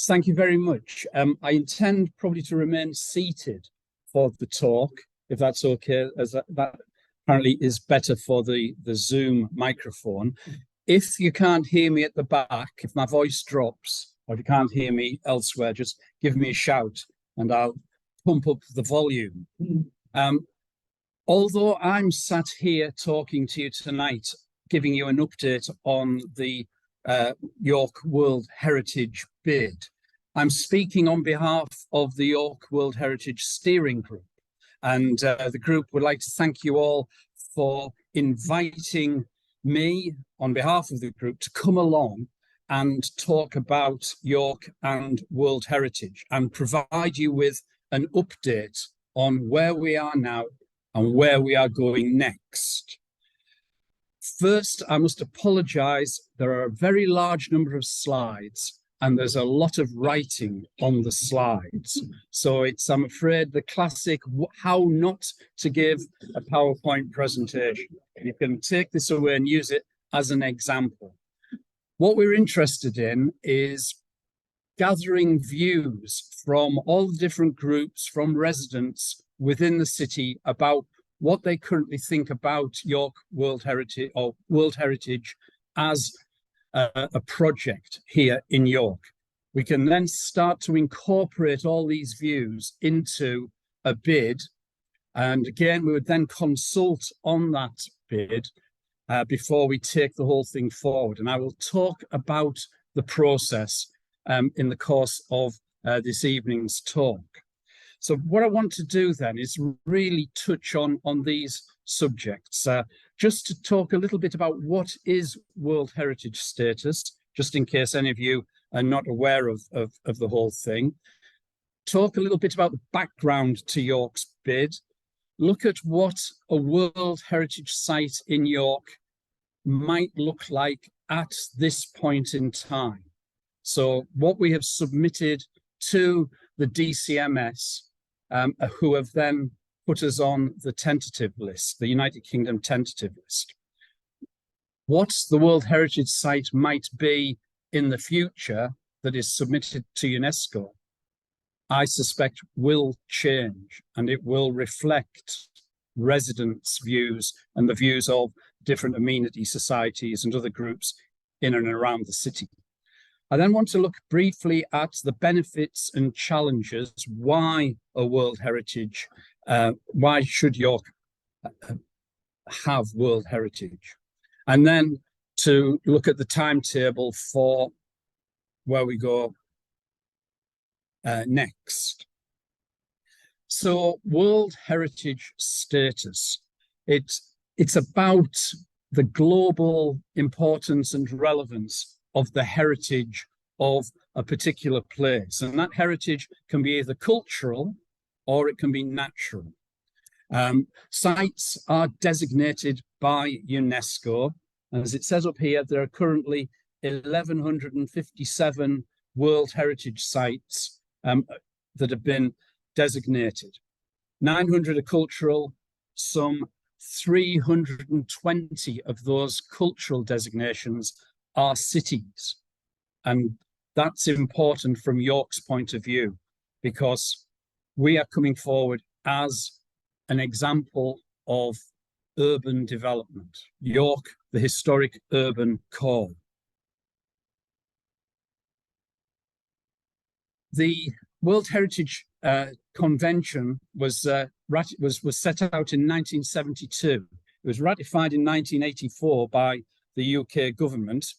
Thank you very much. I intend probably to remain seated for the talk, if that's okay, as that apparently is better for the Zoom microphone. If you can't hear me at the back, if my voice drops, or if you can't hear me elsewhere, just give me a shout and I'll pump up the volume. Although I'm sat here talking to you tonight, giving you an update on the York World Heritage bid, I'm speaking on behalf of the York World Heritage Steering Group. And the group would like to thank you all for inviting me on behalf of the group to come along and talk about York and World Heritage and provide you with an update on where we are now and where we are going next. First, I must apologise. There are a very large number of slides and there's a lot of writing on the slides. So it's, I'm afraid, the classic how not to give a PowerPoint presentation. You can take this away and use it as an example. What we're interested in is gathering views from all the different groups, from residents within the city about what they currently think about York World Heritage or World Heritage as a project here in York. We can then start to incorporate all these views into a bid. And again, we would then consult on that bid before we take the whole thing forward. And I will talk about the process in the course of this evening's talk. So what I want to do then is really touch on these subjects, just to talk a little bit about what is World Heritage status, just in case any of you are not aware of the whole thing. Talk a little bit about the background to York's bid, look at what a World Heritage site in York might look like at this point in time. So what we have submitted to the DCMS, who have then put us on the tentative list, the United Kingdom tentative list. What the World Heritage site might be in the future that is submitted to UNESCO, I suspect will change, and it will reflect residents' views and the views of different amenity societies and other groups in and around the city. I then want to look briefly at the benefits and challenges. Why a World Heritage? Why should York have World Heritage? And then to look at the timetable for where we go next. So World Heritage status, it's about the global importance and relevance of the heritage of a particular place. And that heritage can be either cultural or it can be natural. Sites are designated by UNESCO. As it says up here, there are currently 1,157 World Heritage sites that have been designated. 900 are cultural, some 320 of those cultural designations are cities. And that's important from York's point of view, because we are coming forward as an example of urban development. York, the historic urban core. The World Heritage Convention was set out in 1972. It was ratified in 1984 by the UK government.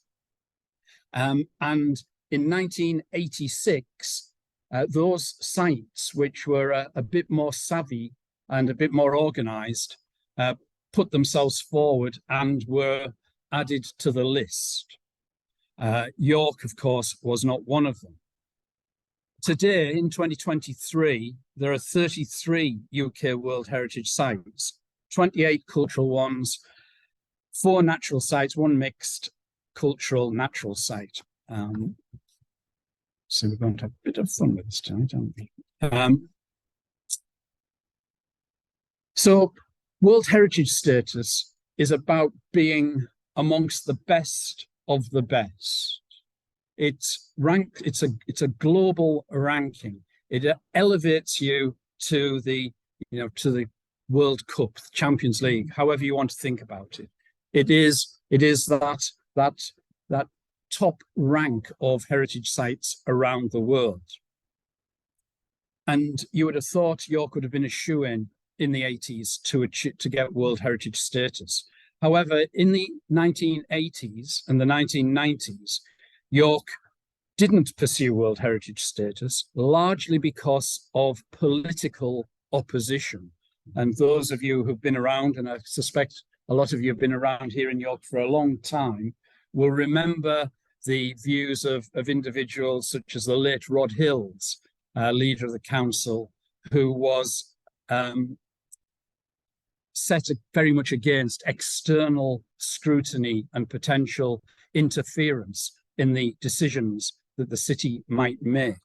And in 1986, those sites, which were a bit more savvy and a bit more organised, put themselves forward and were added to the list. York, of course, was not one of them. Today, in 2023, there are 33 UK World Heritage sites, 28 cultural ones, 4 natural sites, 1 mixed cultural natural site. So we're going to have a bit of fun with this tonight, aren't we? So World Heritage status is about being amongst the best of the best. It's a global ranking. It elevates you to the World Cup, the Champions League, however you want to think about it. It is that top rank of heritage sites around the world. And you would have thought York would have been a shoo-in in the 80s to get World Heritage status. However, in the 1980s and the 1990s, York didn't pursue World Heritage status, largely because of political opposition. And those of you who've been around, and I suspect a lot of you have been around here in York for a long time, will remember the views of individuals such as the late Rod Hills, leader of the council, who was set very much against external scrutiny and potential interference in the decisions that the city might make.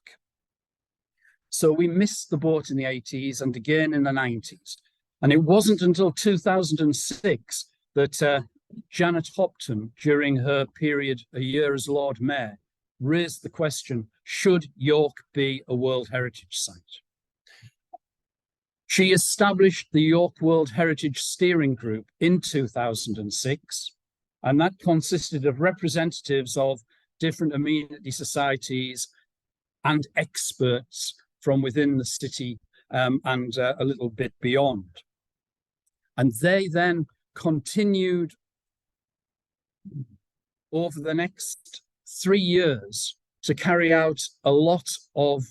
So we missed the boat in the 80s and again in the 90s. And it wasn't until 2006 that Janet Hopton, during her period, a year as Lord Mayor, raised the question, should York be a World Heritage Site? She established the York World Heritage Steering Group in 2006, and that consisted of representatives of different amenity societies and experts from within the city and a little bit beyond. And they then continued over the next 3 years to carry out a lot of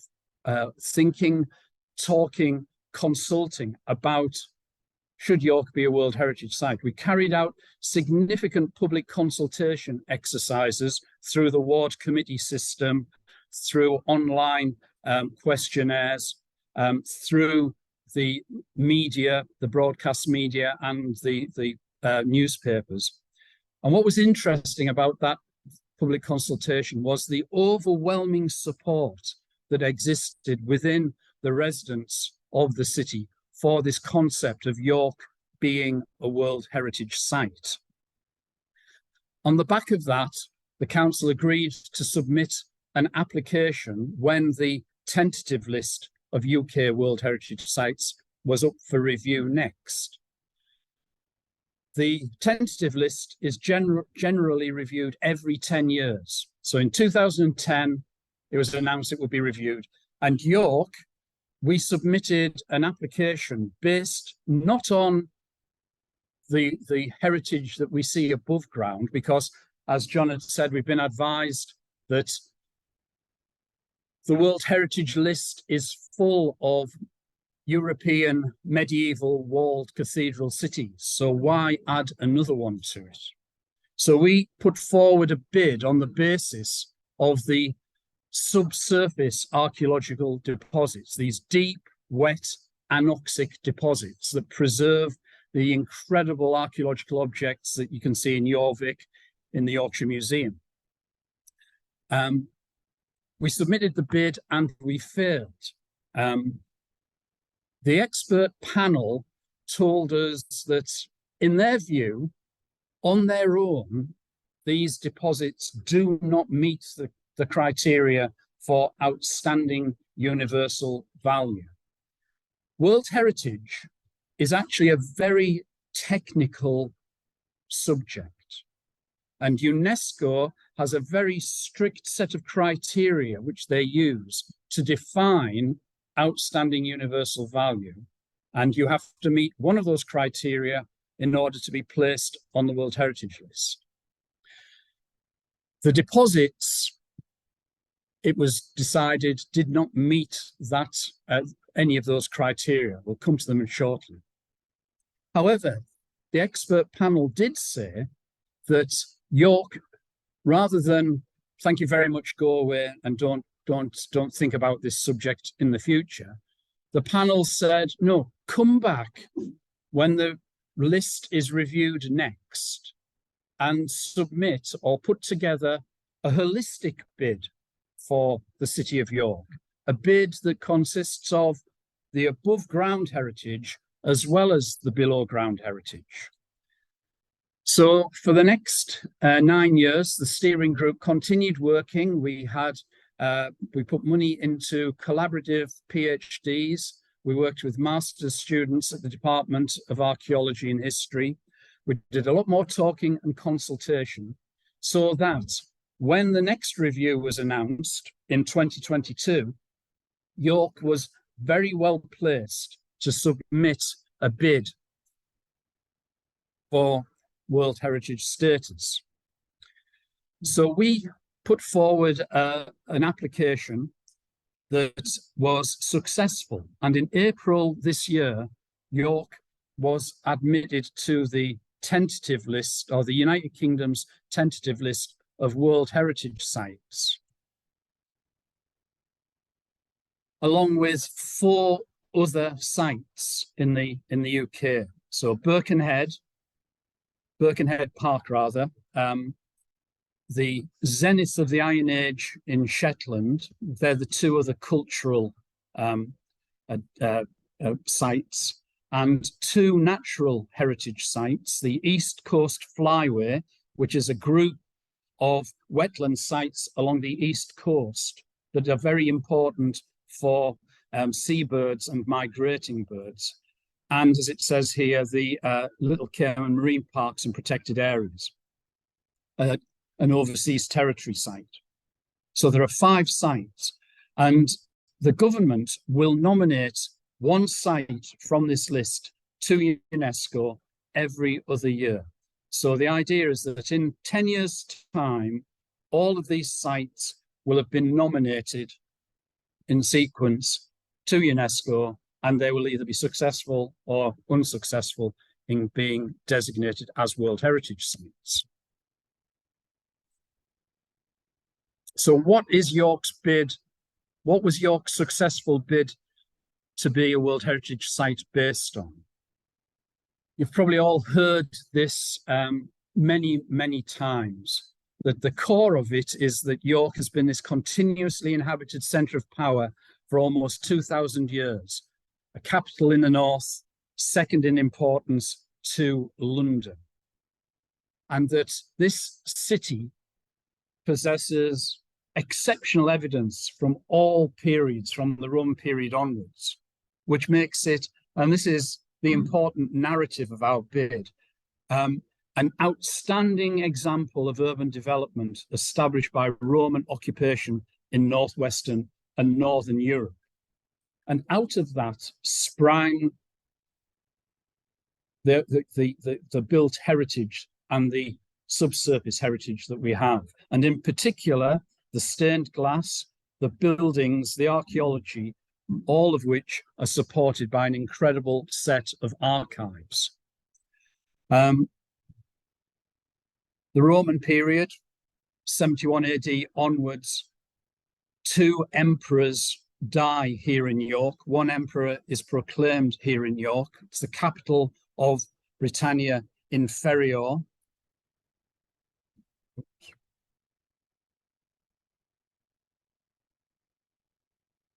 thinking, talking, consulting about should York be a World Heritage Site. We carried out significant public consultation exercises through the ward committee system, through online questionnaires, through the media, the broadcast media, and the newspapers. And what was interesting about that public consultation was the overwhelming support that existed within the residents of the city for this concept of York being a World Heritage Site. On the back of that, the council agreed to submit an application when the tentative list of UK World Heritage Sites was up for review next. The tentative list is generally reviewed every 10 years. So in 2010, it was announced it would be reviewed. And York, we submitted an application based not on the heritage that we see above ground, because as John had said, we've been advised that the World Heritage List is full of European medieval walled cathedral cities. So why add another one to it? So we put forward a bid on the basis of the subsurface archaeological deposits, these deep, wet, anoxic deposits that preserve the incredible archaeological objects that you can see in Jorvik in the Yorkshire Museum. We submitted the bid and we failed. The expert panel told us that, in their view, on their own, these deposits do not meet the criteria for outstanding universal value. World Heritage is actually a very technical subject, and UNESCO has a very strict set of criteria which they use to define outstanding universal value, and you have to meet one of those criteria in order to be placed on the World Heritage List. The deposits, it was decided, did not meet that any of those criteria. We'll come to them shortly. However, the expert panel did say that York, rather than thank you very much, go away and don't think about this subject in the future, the panel said, no, come back when the list is reviewed next and submit or put together a holistic bid for the city of York, a bid that consists of the above ground heritage as well as the below ground heritage. So for the next 9 years, the steering group continued working. We put money into collaborative PhDs. We worked with master's students at the Department of Archaeology and History. We did a lot more talking and consultation so that when the next review was announced in 2022, York was very well placed to submit a bid for World Heritage status. So we put forward an application that was successful. And in April this year, York was admitted to the tentative list, or the United Kingdom's tentative list of World Heritage Sites, along with 4 other sites in the UK. So Birkenhead Park rather, the zenith of the Iron Age in Shetland. They're the 2 other cultural sites, and 2 natural heritage sites, the East Coast Flyway, which is a group of wetland sites along the East Coast that are very important for seabirds and migrating birds. And as it says here, the Little Cayman Marine Parks and Protected Areas, an overseas territory site. So there are 5 sites, and the government will nominate 1 site from this list to UNESCO every other year. So the idea is that in 10 years' time, all of these sites will have been nominated in sequence to UNESCO, and they will either be successful or unsuccessful in being designated as World Heritage Sites. So what is York's bid? What was York's successful bid to be a World Heritage Site based on? You've probably all heard this many, many times, that the core of it is that York has been this continuously inhabited centre of power for almost 2,000 years, a capital in the north, second in importance to London. And that this city possesses exceptional evidence from all periods, from the Roman period onwards, which makes it, and this is the important narrative of our bid, an outstanding example of urban development established by Roman occupation in northwestern and northern Europe. And out of that sprang the built heritage and the subsurface heritage that we have. And in particular, the stained glass, the buildings, the archaeology, all of which are supported by an incredible set of archives. The Roman period, 71 AD onwards, 2 emperors die here in York. 1 emperor is proclaimed here in York. It's the capital of Britannia Inferior.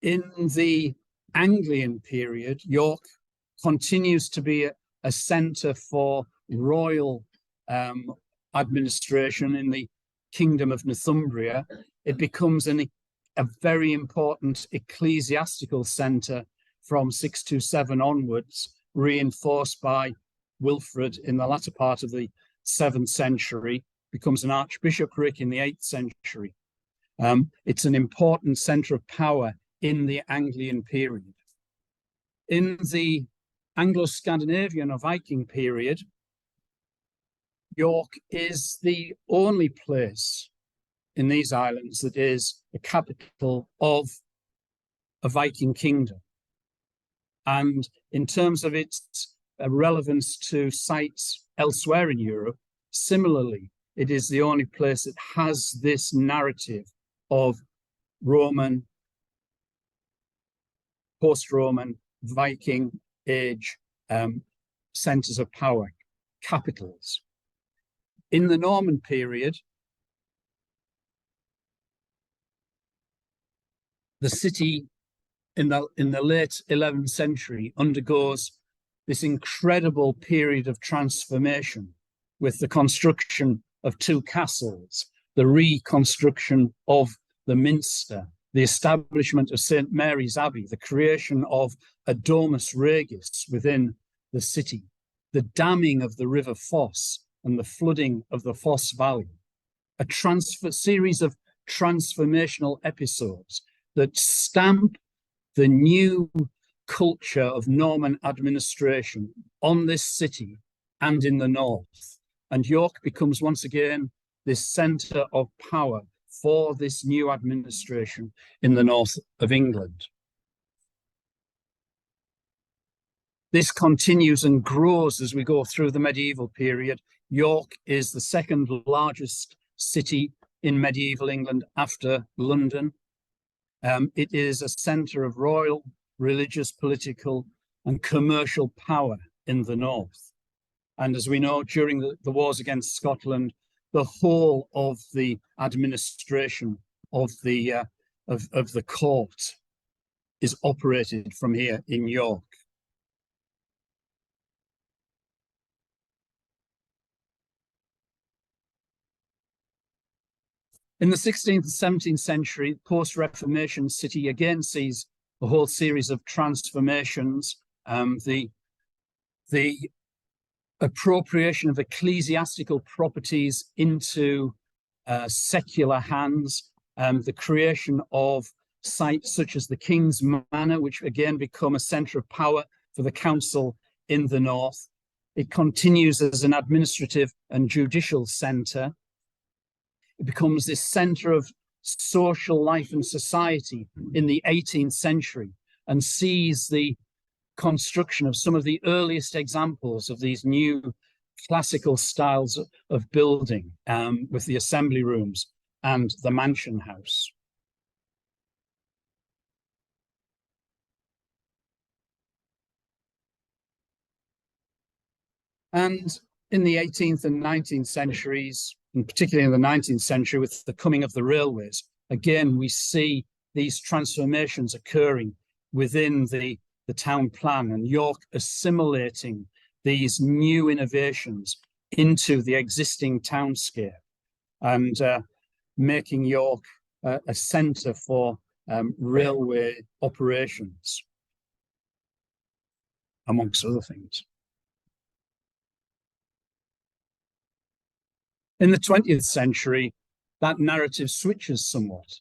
In the Anglian period, York continues to be a centre for royal administration in the Kingdom of Northumbria. It becomes a very important ecclesiastical centre from 627 onwards, reinforced by Wilfrid in the latter part of the 7th century, becomes an archbishopric in the 8th century. It's an important centre of power in the Anglian period. In the Anglo-Scandinavian or Viking period, York is the only place in these islands that is the capital of a Viking kingdom. And in terms of its relevance to sites elsewhere in Europe, similarly, it is the only place that has this narrative of Roman, post-Roman, Viking age centres of power, capitals. In the Norman period, the city in the late 11th century undergoes this incredible period of transformation with the construction of 2 castles, the reconstruction of the Minster, the establishment of St. Mary's Abbey, the creation of a Domus Regis within the city, the damming of the River Foss and the flooding of the Foss Valley, a series of transformational episodes that stamp the new culture of Norman administration on this city and in the north. And York becomes once again this centre of power for this new administration in the north of England. This continues and grows as we go through the medieval period. York is the 2nd largest city in medieval England after London. It is a centre of royal, religious, political and commercial power in the north. And as we know, during the wars against Scotland, the whole of the administration of the court is operated from here in York. In the 16th and 17th century, post-Reformation city again sees a whole series of transformations. The appropriation of ecclesiastical properties into secular hands, the creation of sites such as the King's Manor, which again become a centre of power for the council in the north. It continues as an administrative and judicial centre. It becomes this centre of social life and society in the 18th century and sees the construction of some of the earliest examples of these new classical styles of building, with the assembly rooms and the mansion house. And in the 18th and 19th centuries, and particularly in the 19th century with the coming of the railways, again, we see these transformations occurring within the town plan and York assimilating these new innovations into the existing townscape and making York a centre for railway operations, amongst other things. In the 20th century, that narrative switches somewhat,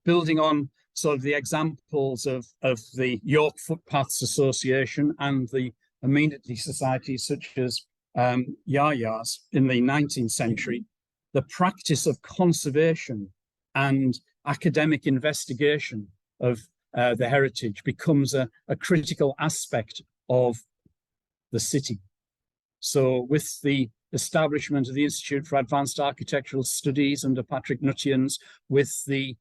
building on sort of the examples of the York Footpaths Association and the amenity societies such as YAYAS in the 19th century. The practice of conservation and academic investigation of the heritage becomes a critical aspect of the city. So with the establishment of the Institute for Advanced Architectural Studies under Patrick Nuttians, with the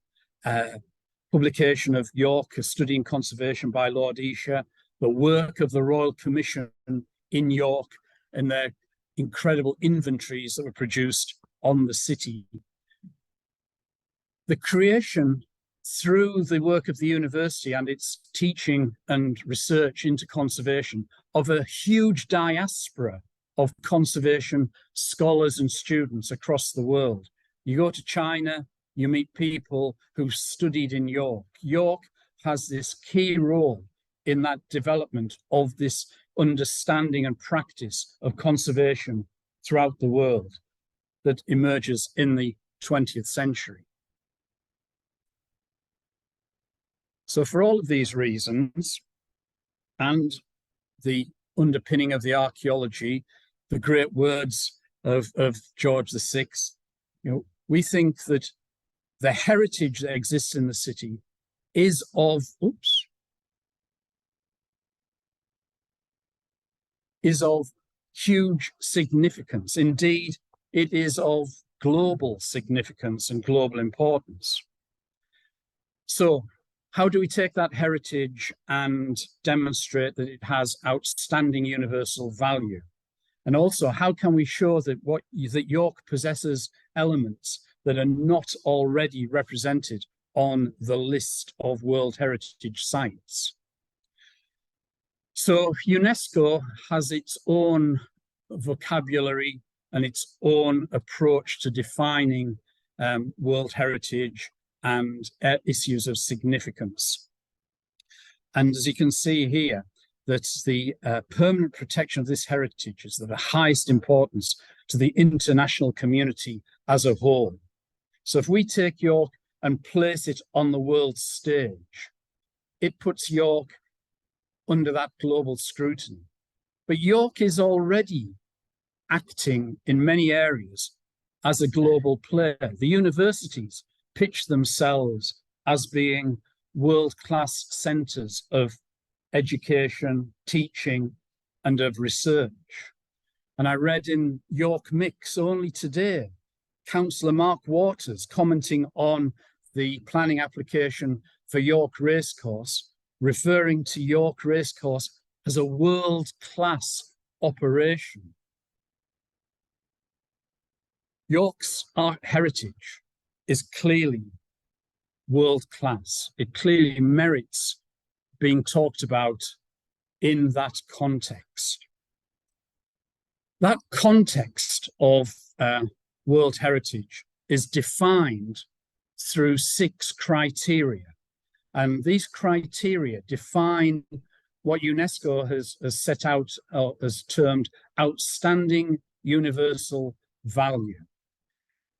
publication of York, A Study in Conservation by Lord Esher, the work of the Royal Commission in York and their incredible inventories that were produced on the city. The creation through the work of the university and its teaching and research into conservation of a huge diaspora of conservation scholars and students across the world. You go to China, you meet people who've studied in York. York has this key role in that development of this understanding and practice of conservation throughout the world that emerges in the 20th century. So for all of these reasons, and the underpinning of the archaeology, the great words of George VI, we think that the heritage that exists in the city is of, huge significance. Indeed, it is of global significance and global importance. So how do we take that heritage and demonstrate that it has outstanding universal value? And also, how can we show that that York possesses elements that are not already represented on the list of World Heritage Sites? So UNESCO has its own vocabulary and its own approach to defining World Heritage and issues of significance. And as you can see here, that the permanent protection of this heritage is of the highest importance to the international community as a whole. So if we take York and place it on the world stage, it puts York under that global scrutiny. But York is already acting in many areas as a global player. The universities pitch themselves as being world-class centres of education, teaching, and of research. And I read in York Mix only today, Councillor Mark Waters commenting on the planning application for York Racecourse, referring to York Racecourse as a world-class operation. York's art heritage is clearly world-class. It clearly merits being talked about in that context. That context of World Heritage is defined through 6 criteria. And these criteria define what UNESCO has set out as termed outstanding universal value.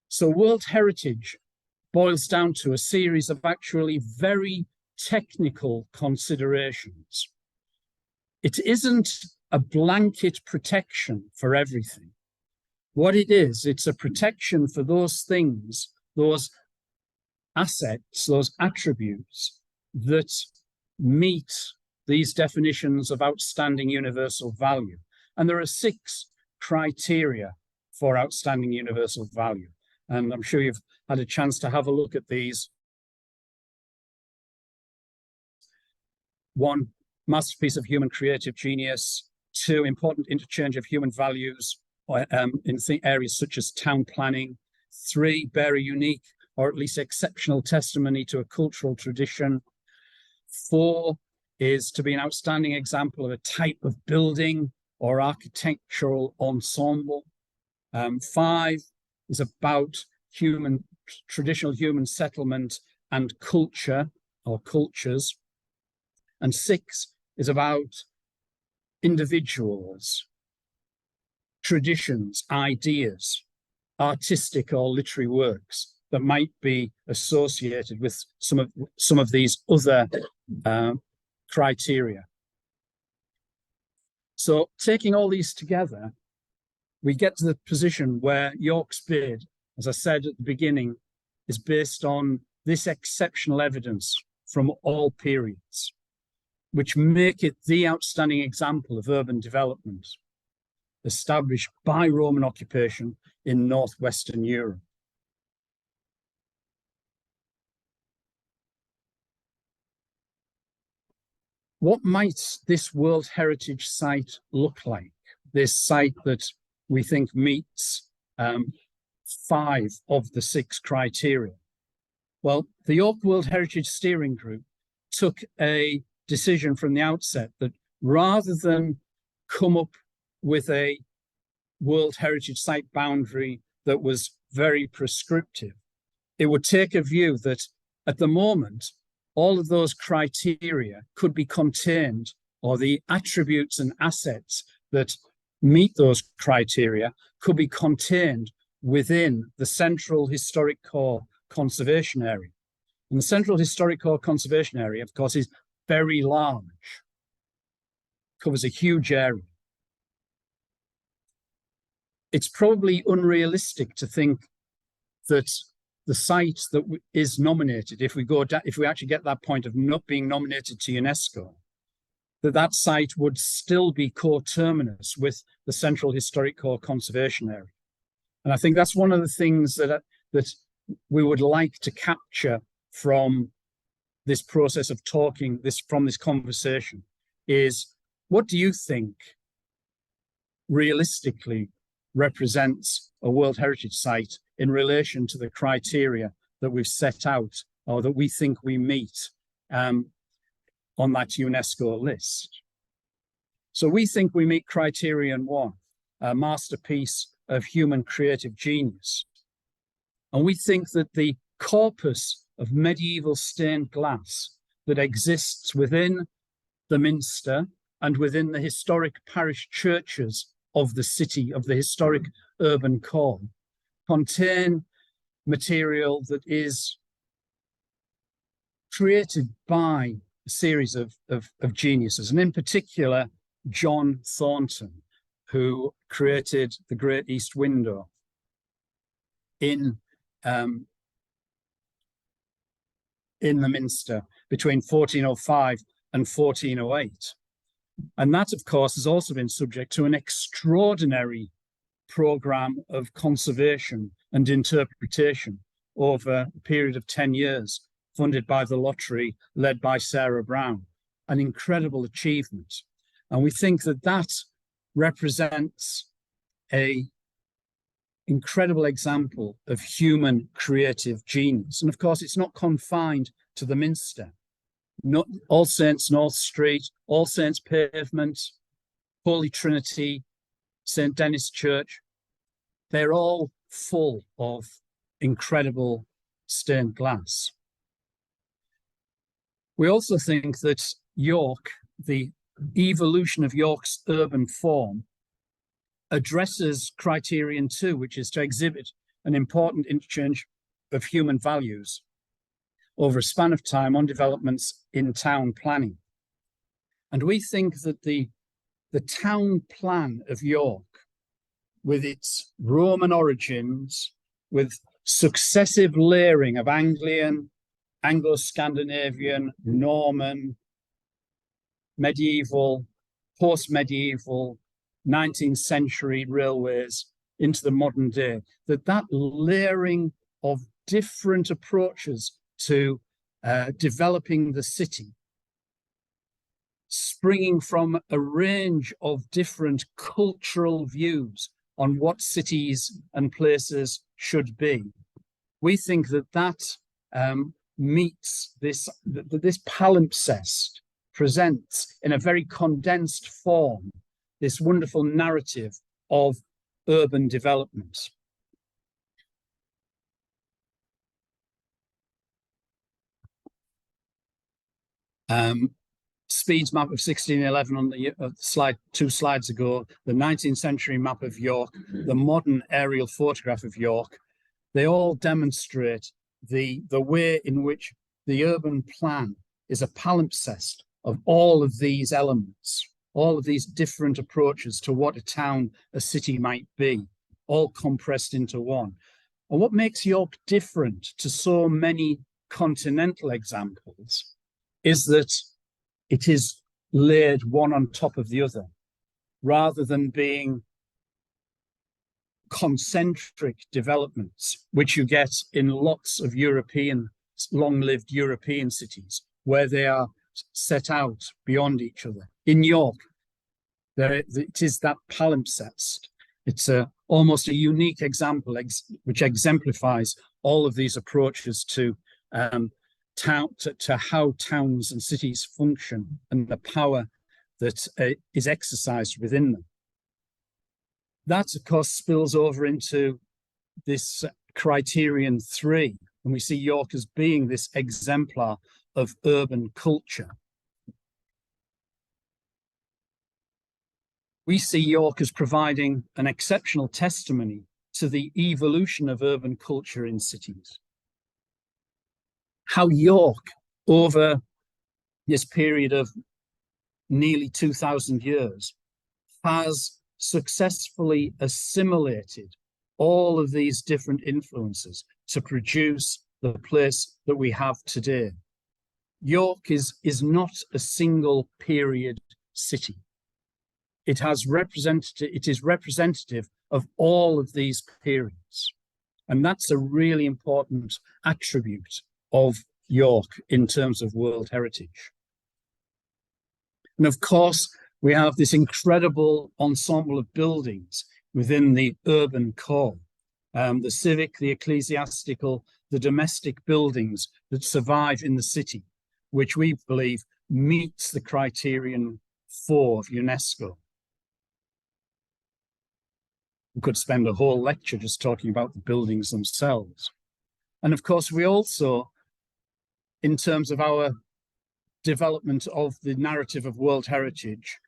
So World Heritage boils down to a series of actually very technical considerations. It isn't a blanket protection for everything. What it is, it's a protection for those things, those assets, those attributes that meet these definitions of outstanding universal value. And there are 6 criteria for outstanding universal value. And I'm sure you've had a chance to have a look at these. 1, masterpiece of human creative genius. 2, important interchange of human values in areas such as town planning. 3, bear a unique or at least exceptional testimony to a cultural tradition. 4 is to be an outstanding example of a type of building or architectural ensemble. 5 is about traditional human settlement and culture or cultures. And 6 is about individuals, traditions, ideas, artistic or literary works that might be associated with some of these other criteria. So taking all these together, we get to the position where York's bid, as I said at the beginning, is based on this exceptional evidence from all periods, which make it the outstanding example of urban development established by Roman occupation in northwestern Europe. What might this World Heritage Site look like? This site that we think meets 5 of the 6 criteria. Well, the York World Heritage Steering Group took a decision from the outset that rather than come up with a World Heritage Site boundary that was very prescriptive, it would take a view that at the moment, all of those criteria could be contained, or the attributes and assets that meet those criteria could be contained within the Central Historic Core Conservation Area. And the Central Historic Core Conservation Area, of course, is very large, covers a huge area. It's probably unrealistic to think that the site that is nominated, if we actually get that point of not being nominated to UNESCO, that site would still be coterminous with the Central Historic Core Conservation Area. And I think that's one of the things that we would like to capture from this process of talking, from this conversation, is what do you think realistically represents a World Heritage Site in relation to the criteria that we've set out or that we think we meet on that UNESCO list? So we think we meet criterion 1, a masterpiece of human creative genius. And we think that the corpus of medieval stained glass that exists within the Minster and within the historic parish churches of the city, of the historic urban core, contain material that is created by a series of geniuses, and in particular, John Thornton, who created the Great East Window in the Minster between 1405 and 1408. And that, of course, has also been subject to an extraordinary program of conservation and interpretation over a period of 10 years, funded by the lottery, led by Sarah Brown, an incredible achievement. And we think that that represents an incredible example of human creative genius. And of course, it's not confined to the Minster. All Saints North Street, All Saints Pavement, Holy Trinity, St. Denis Church, they're all full of incredible stained glass. We also think that York, the evolution of York's urban form, addresses criterion 2, which is to exhibit an important interchange of human values over a span of time on developments in town planning. And we think that the town plan of York, with its Roman origins, with successive layering of Anglian, Anglo-Scandinavian, Norman, medieval, post-medieval, 19th century railways into the modern day, that layering of different approaches to developing the city, springing from a range of different cultural views on what cities and places should be. We think that meets this palimpsest, presents in a very condensed form this wonderful narrative of urban development. Speed's map of 1611 on the slide, 2 slides ago, the 19th century map of York, the modern aerial photograph of York, they all demonstrate the way in which the urban plan is a palimpsest of all of these elements, all of these different approaches to what a town, a city might be, all compressed into one. And what makes York different to so many continental examples is that it is laid one on top of the other, rather than being concentric developments, which you get in lots of European, long-lived European cities, where they are set out beyond each other. In York, it is that palimpsest. It's almost a unique example which exemplifies all of these approaches to how towns and cities function and the power that is exercised within them. That, of course, spills over into this criterion 3, and we see York as being this exemplar of urban culture. We see York as providing an exceptional testimony to the evolution of urban culture in cities. How York, over this period of nearly 2,000 years, has successfully assimilated all of these different influences to produce the place that we have today. York is not a single period city. It is representative of all of these periods. And that's a really important attribute of York in terms of World Heritage. And of course, we have this incredible ensemble of buildings within the urban core, the civic, the ecclesiastical, the domestic buildings that survive in the city, which we believe meets the criterion 4 of UNESCO. We could spend a whole lecture just talking about the buildings themselves. And of course, we also, in terms of our development of the narrative of World Heritage,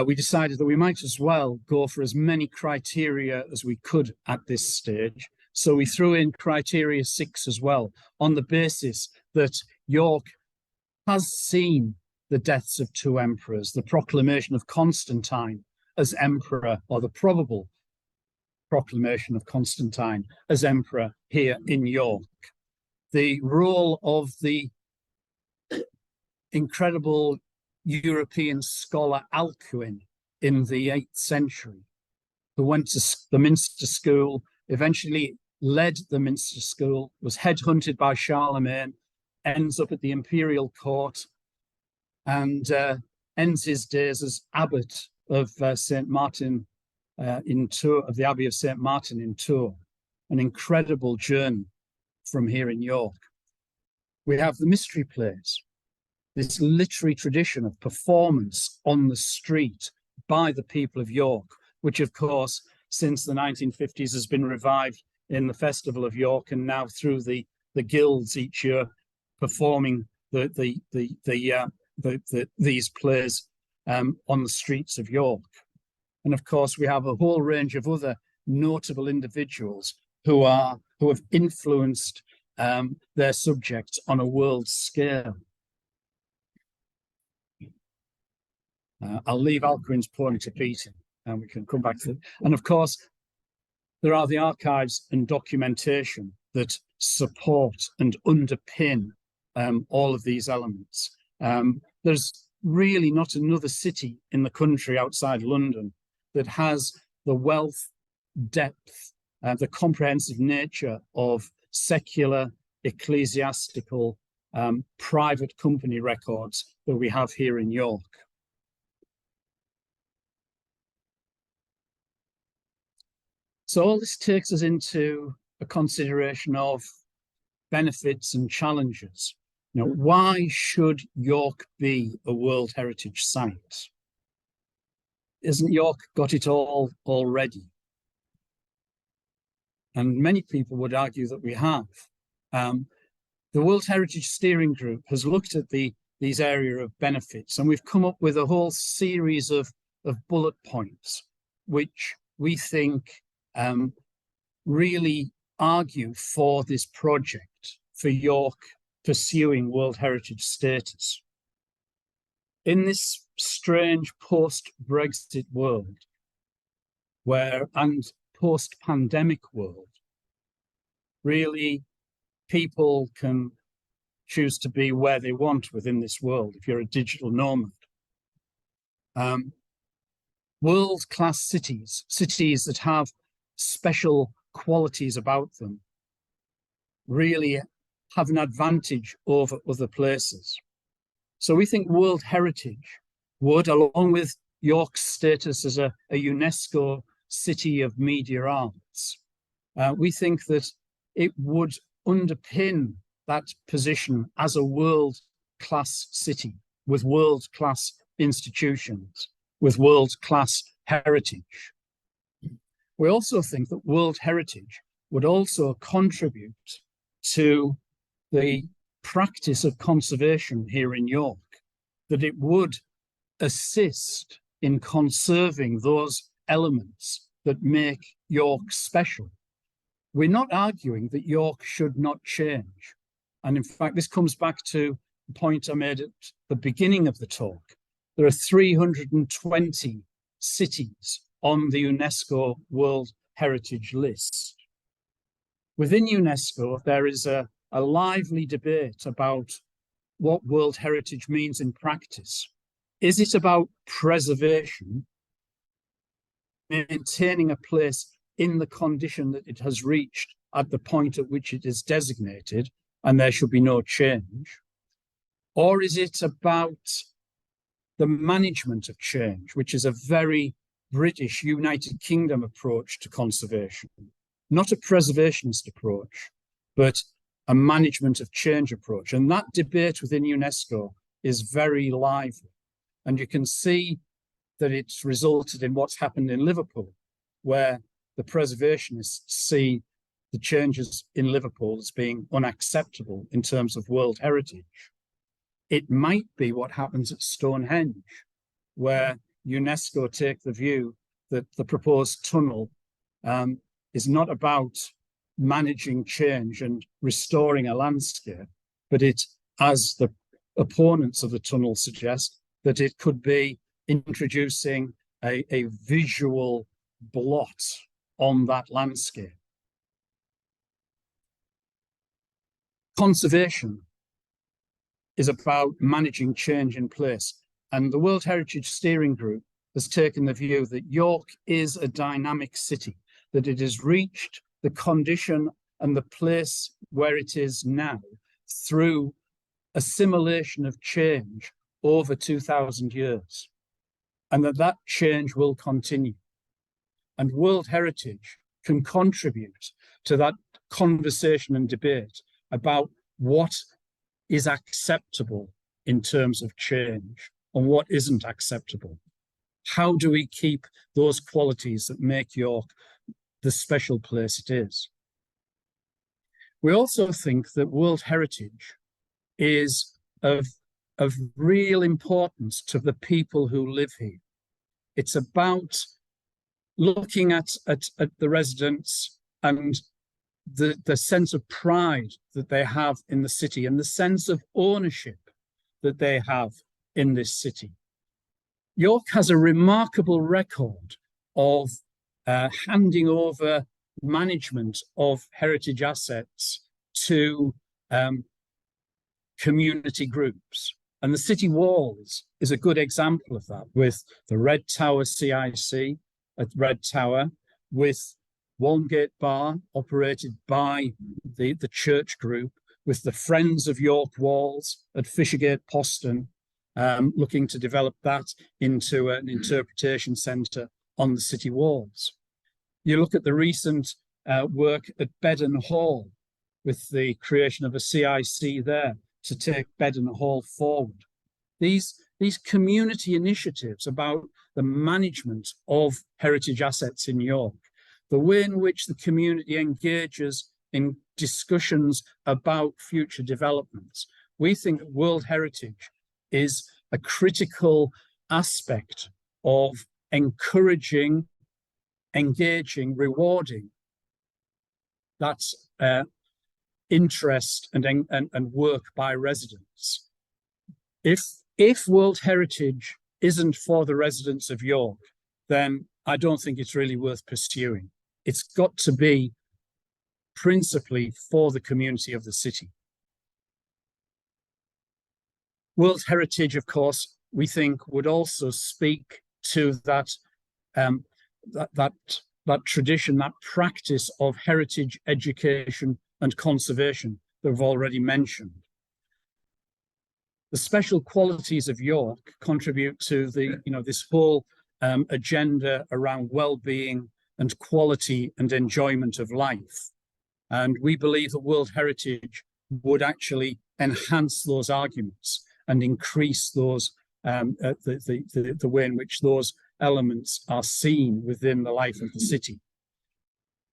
we decided that we might as well go for as many criteria as we could at this stage. So we threw in criteria 6 as well, on the basis that York has seen the deaths of 2 emperors, the proclamation of Constantine as emperor, or the probable proclamation of Constantine as emperor here in York. The role of the incredible European scholar Alcuin in the 8th century, who went to the Minster School, eventually led the Minster School, was headhunted by Charlemagne, ends up at the imperial court, and ends his days as abbot of St. Martin in Tours, of the Abbey of St. Martin in Tours. An incredible journey from here in York. We have the mystery plays, this literary tradition of performance on the street by the people of York, which of course, since the 1950s has been revived in the Festival of York, and now through the guilds each year performing these plays on the streets of York. And of course, we have a whole range of other notable individuals who have influenced their subjects on a world scale. I'll leave Alcuin's poem to Peter, and we can come back to it. And of course, there are the archives and documentation that support and underpin all of these elements. There's really not another city in the country outside London that has the wealth, depth, the comprehensive nature of secular, ecclesiastical, private company records that we have here in York. So all this takes us into a consideration of benefits and challenges. You know, why should York be a World Heritage Site? Isn't York got it all already? And many people would argue that we have. The World Heritage Steering Group has looked at these area of benefits, and we've come up with a whole series of bullet points, which we think really argue for this project, for York pursuing World Heritage status. In this strange post-Brexit world, and post-pandemic world, really people can choose to be where they want within this world if you're a digital nomad. World-class cities that have special qualities about them, really have an advantage over other places. So we think World Heritage would, along with York's status as a UNESCO City of Media Arts, we think that it would underpin that position as a world-class city with world-class institutions, with world-class heritage. We also think that World Heritage would also contribute to the practice of conservation here in York, that it would assist in conserving those elements that make York special. We're not arguing that York should not change. And in fact, this comes back to the point I made at the beginning of the talk. There are 320 cities on the UNESCO World Heritage List. Within UNESCO, there is a lively debate about what World Heritage means in practice. Is it about preservation, maintaining a place in the condition that it has reached at the point at which it is designated, and there should be no change? Or is it about the management of change, which is a very British United Kingdom approach to conservation? Not a preservationist approach, but a management of change approach. And that debate within UNESCO is very lively. And you can see that it's resulted in what's happened in Liverpool, where the preservationists see the changes in Liverpool as being unacceptable in terms of World Heritage, it might be what happens at Stonehenge, where UNESCO take the view that the proposed tunnel is not about managing change and restoring a landscape, but it, as the opponents of the tunnel suggest, that it could be introducing a visual blot on that landscape. Conservation is about managing change in place, and the World Heritage Steering Group has taken the view that York is a dynamic city, that it has reached the condition and the place where it is now through assimilation of change over 2,000 years, and that change will continue. And World Heritage can contribute to that conversation and debate about what is acceptable in terms of change and what isn't acceptable. How do we keep those qualities that make York the special place it is? We also think that World Heritage is of real importance to the people who live here. It's about looking at the residents and the sense of pride that they have in the city and the sense of ownership that they have in this city. York has a remarkable record of handing over management of heritage assets to community groups. And the city walls is a good example of that, with the Red Tower CIC at Red Tower, with Walmgate Bar operated by the church group, with the Friends of York Walls at Fishergate Poston, looking to develop that into an interpretation centre on the city walls. You look at the recent work at Bedden Hall, with the creation of a CIC there to take Bedden Hall forward. These community initiatives about the management of heritage assets in York, the way in which the community engages in discussions about future developments. We think World Heritage is a critical aspect of encouraging, engaging, rewarding that interest and work by residents. If World Heritage isn't for the residents of York, then I don't think it's really worth pursuing. It's got to be principally for the community of the city. World Heritage, of course, we think would also speak to that tradition, that practice of heritage education and conservation that we've already mentioned. The special qualities of York contribute to this whole agenda around well-being and quality and enjoyment of life. And we believe that World Heritage would actually enhance those arguments and increase those the way in which those elements are seen within the life of the city.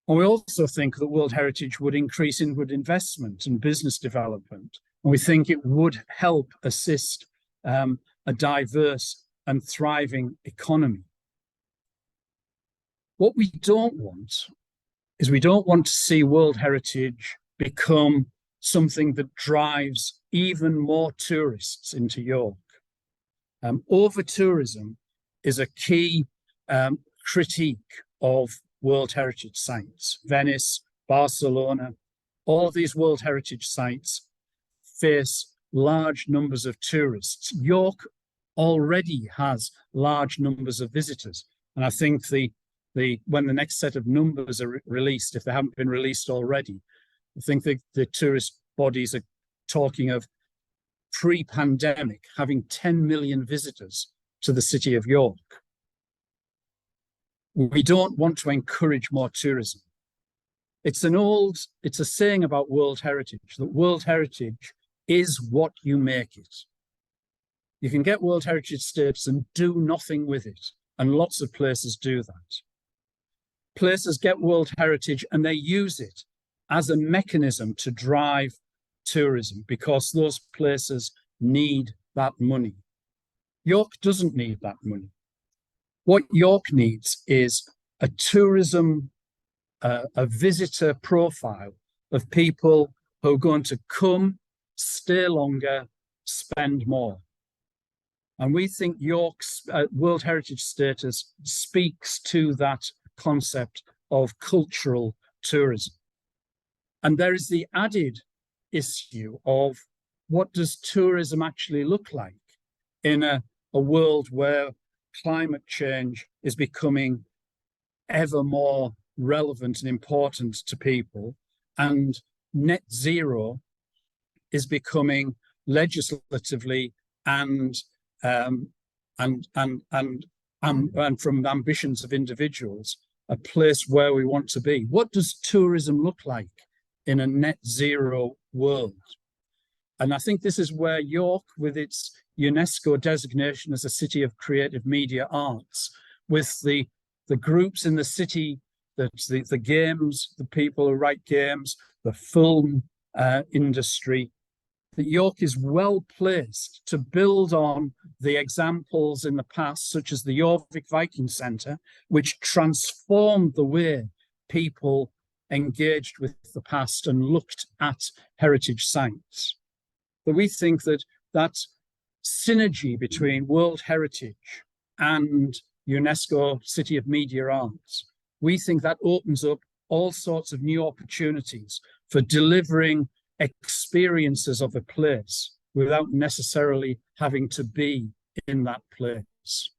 And we also think that World Heritage would increase inward investment and business development. And we think it would help assist a diverse and thriving economy. What we don't want is we don't want to see World Heritage become something that drives even more tourists into York. Over-tourism is a key critique of World Heritage sites. Venice, Barcelona, all of these World Heritage sites face large numbers of tourists. York already has large numbers of visitors. And I think when the next set of numbers are released, if they haven't been released already, I think the tourist bodies are talking of pre-pandemic having 10 million visitors to the city of York. We don't want to encourage more tourism. It's a saying about World Heritage, that World Heritage is what you make it. You can get World Heritage status and do nothing with it, and lots of places do that. places get World Heritage and they use it as a mechanism to drive tourism because those places need that money. York doesn't need that money. What York needs is a tourism, a visitor profile of people who are going to come, stay longer, spend more. And we think York's World Heritage status speaks to that concept of cultural tourism. And there is the added issue of what does tourism actually look like in a world where climate change is becoming ever more relevant and important to people, and net zero is becoming legislatively and from ambitions of individuals a place where we want to be. What does tourism look like in a net zero world? And I think this is where York, with its UNESCO designation as a city of creative media arts, with the groups in the city, the games, the people who write games, the film industry, that York is well placed to build on the examples in the past, such as the Jorvik Viking Centre, which transformed the way people engaged with the past and looked at heritage sites. But we think that that synergy between World Heritage and UNESCO City of Media Arts, we think that opens up all sorts of new opportunities for delivering experiences of a place without necessarily having to be in that place.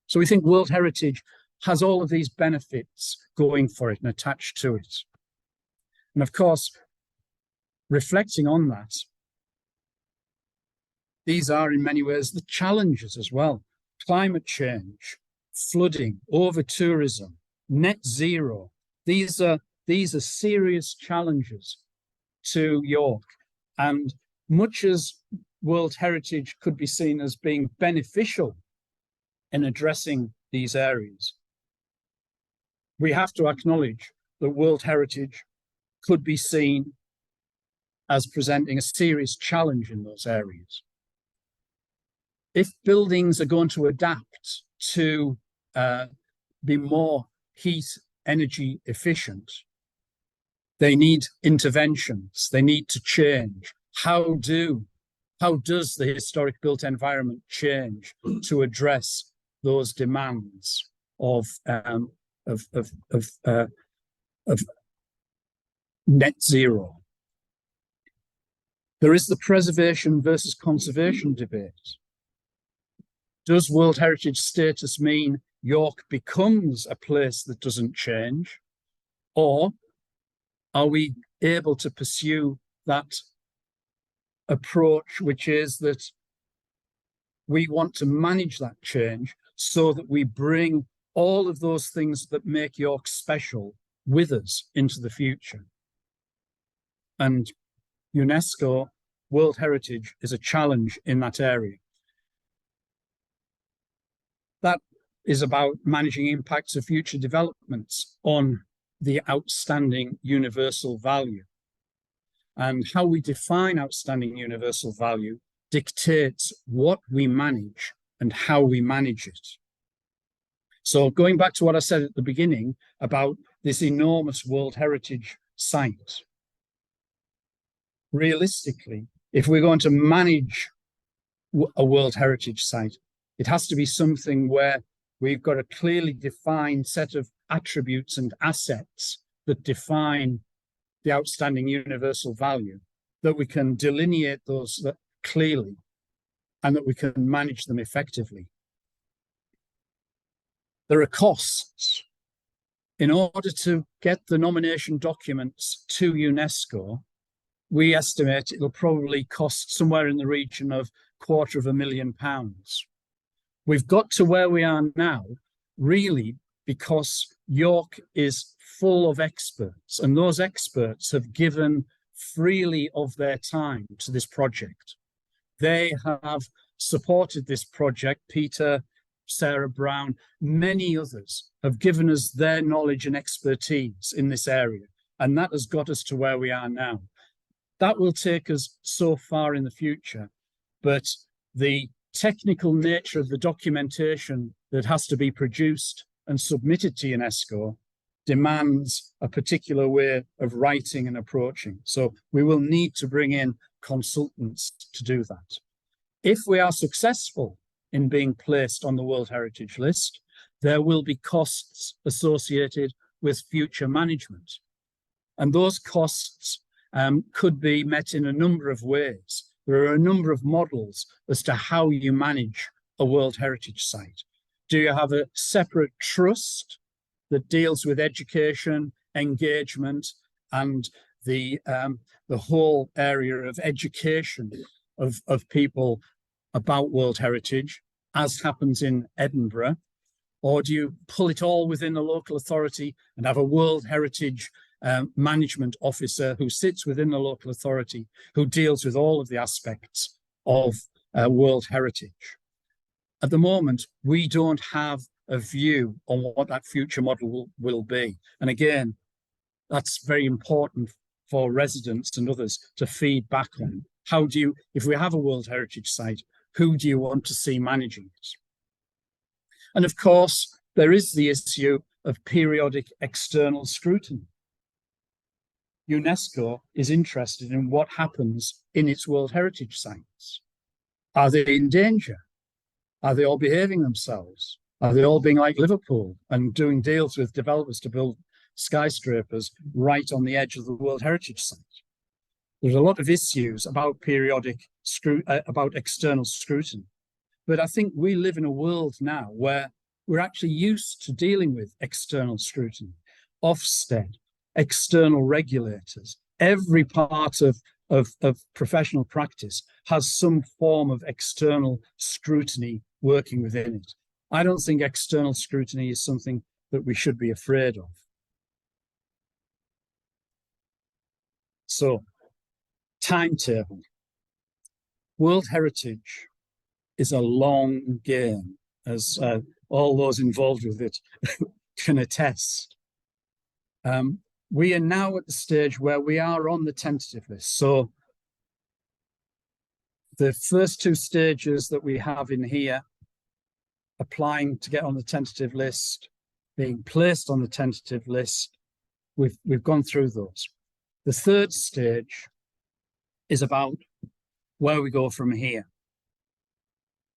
So we think World Heritage has all of these benefits going for it and attached to it. And of course, reflecting on that, these are in many ways the challenges as well. Climate change, flooding, over-tourism, net zero. These are serious challenges to York. And much as World Heritage could be seen as being beneficial in addressing these areas, we have to acknowledge that World Heritage could be seen as presenting a serious challenge in those areas. If buildings are going to adapt to be more heat energy efficient, they need interventions, they need to change. How does the historic built environment change to address those demands of net zero? There is the preservation versus conservation debate. Does World Heritage status mean York becomes a place that doesn't change? Or are we able to pursue that approach, which is that we want to manage that change so that we bring all of those things that make York special with us into the future? And UNESCO World Heritage is a challenge in that area. That is about managing impacts of future developments on the outstanding universal value. And how we define outstanding universal value dictates what we manage and how we manage it. So going back to what I said at the beginning about this enormous World Heritage site, realistically, if we're going to manage a World Heritage site, it has to be something where we've got a clearly defined set of attributes and assets that define the outstanding universal value, that we can delineate those clearly and that we can manage them effectively. There are costs. In order to get the nomination documents to UNESCO, we estimate it'll probably cost somewhere in the region of £250,000. We've got to where we are now, really, because York is full of experts, and those experts have given freely of their time to this project. They have supported this project. Peter Sarah Brown, many others have given us their knowledge and expertise in this area, and that has got us to where we are now. That will take us so far in the future, but the technical nature of the documentation that has to be produced and submitted to UNESCO demands a particular way of writing and approaching. So we will need to bring in consultants to do that. If we are successful in being placed on the World Heritage List, there will be costs associated with future management. And those costs could be met in a number of ways. There are a number of models as to how you manage a World Heritage Site. Do you have a separate trust that deals with education, engagement, and the whole area of education of people about World Heritage, as happens in Edinburgh? Or do you pull it all within the local authority and have a World Heritage management officer who sits within the local authority, who deals with all of the aspects of World Heritage? At the moment, we don't have a view on what that future model will be. And again, that's very important for residents and others to feed back on. How do you, if we have a World Heritage Site, who do you want to see managing it? And of course, there is the issue of periodic external scrutiny. UNESCO is interested in what happens in its World Heritage Sites. Are they in danger? Are they all behaving themselves? Are they all being like Liverpool and doing deals with developers to build skyscrapers right on the edge of the World Heritage Site? There's a lot of issues about about external scrutiny. But I think we live in a world now where we're actually used to dealing with external scrutiny, Ofsted, external regulators. Every part of professional practice has some form of external scrutiny working within it. I don't think external scrutiny is something that we should be afraid of. So, timetable. World Heritage is a long game, as all those involved with it can attest. We are now at the stage where we are on the tentative list. So the first two stages that we have in here, applying to get on the tentative list, being placed on the tentative list, we've gone through those. The third stage is about where we go from here.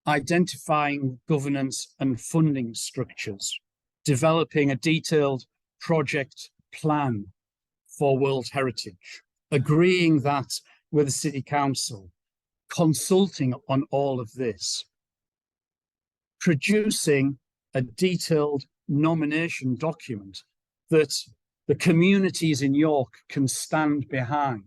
Identifying governance and funding structures, developing a detailed project plan for World Heritage, agreeing that with the City Council, consulting on all of this, producing a detailed nomination document that the communities in York can stand behind,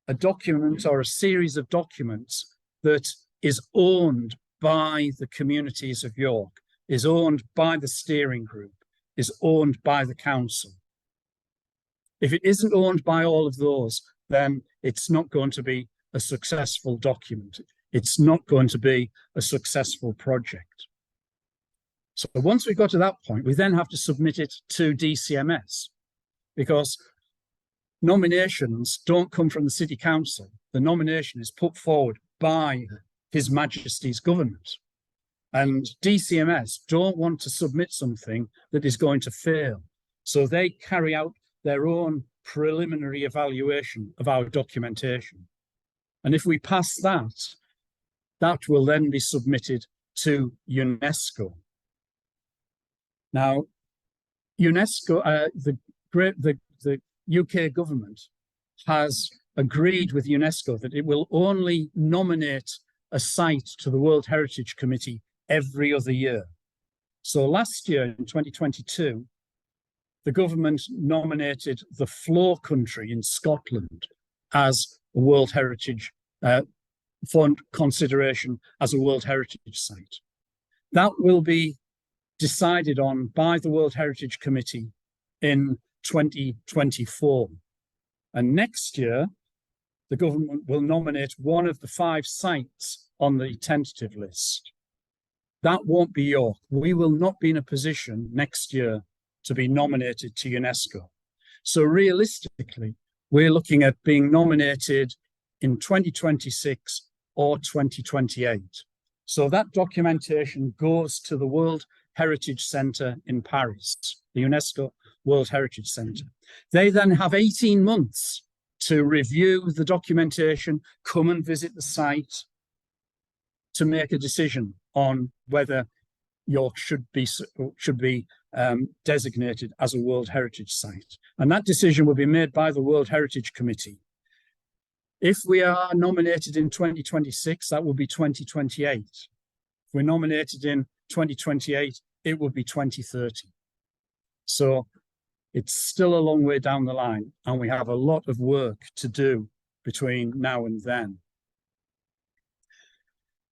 a document or a series of documents that is owned by the communities of York, is owned by the steering group, is owned by the council. If it isn't owned by all of those, then it's not going to be a successful document. It's not going to be a successful project. So once we've got to that point, we then have to submit it to DCMS, because nominations don't come from the City Council. The nomination is put forward by His Majesty's government. And DCMS don't want to submit something that is going to fail. So they carry out their own preliminary evaluation of our documentation. And if we pass that, that will then be submitted to UNESCO. Now, UNESCO, the UK government has agreed with UNESCO that it will only nominate a site to the World Heritage Committee every other year. So last year, in 2022, the government nominated the Flow Country in Scotland as a World Heritage, for consideration as a World Heritage Site. That will be decided on by the World Heritage Committee in 2024. And next year, the government will nominate one of the 5 sites on the tentative list. that won't be York. We will not be in a position next year to be nominated to UNESCO. So realistically, we're looking at being nominated in 2026 or 2028. So that documentation goes to the World Heritage Centre in Paris, the UNESCO World Heritage Centre. They then have 18 months to review the documentation, come and visit the site, to make a decision on whether York should be designated as a World Heritage Site. And that decision will be made by the World Heritage Committee. If we are nominated in 2026, that will be 2028. If we're nominated in 2028, it will be 2030. So it's still a long way down the line, and we have a lot of work to do between now and then.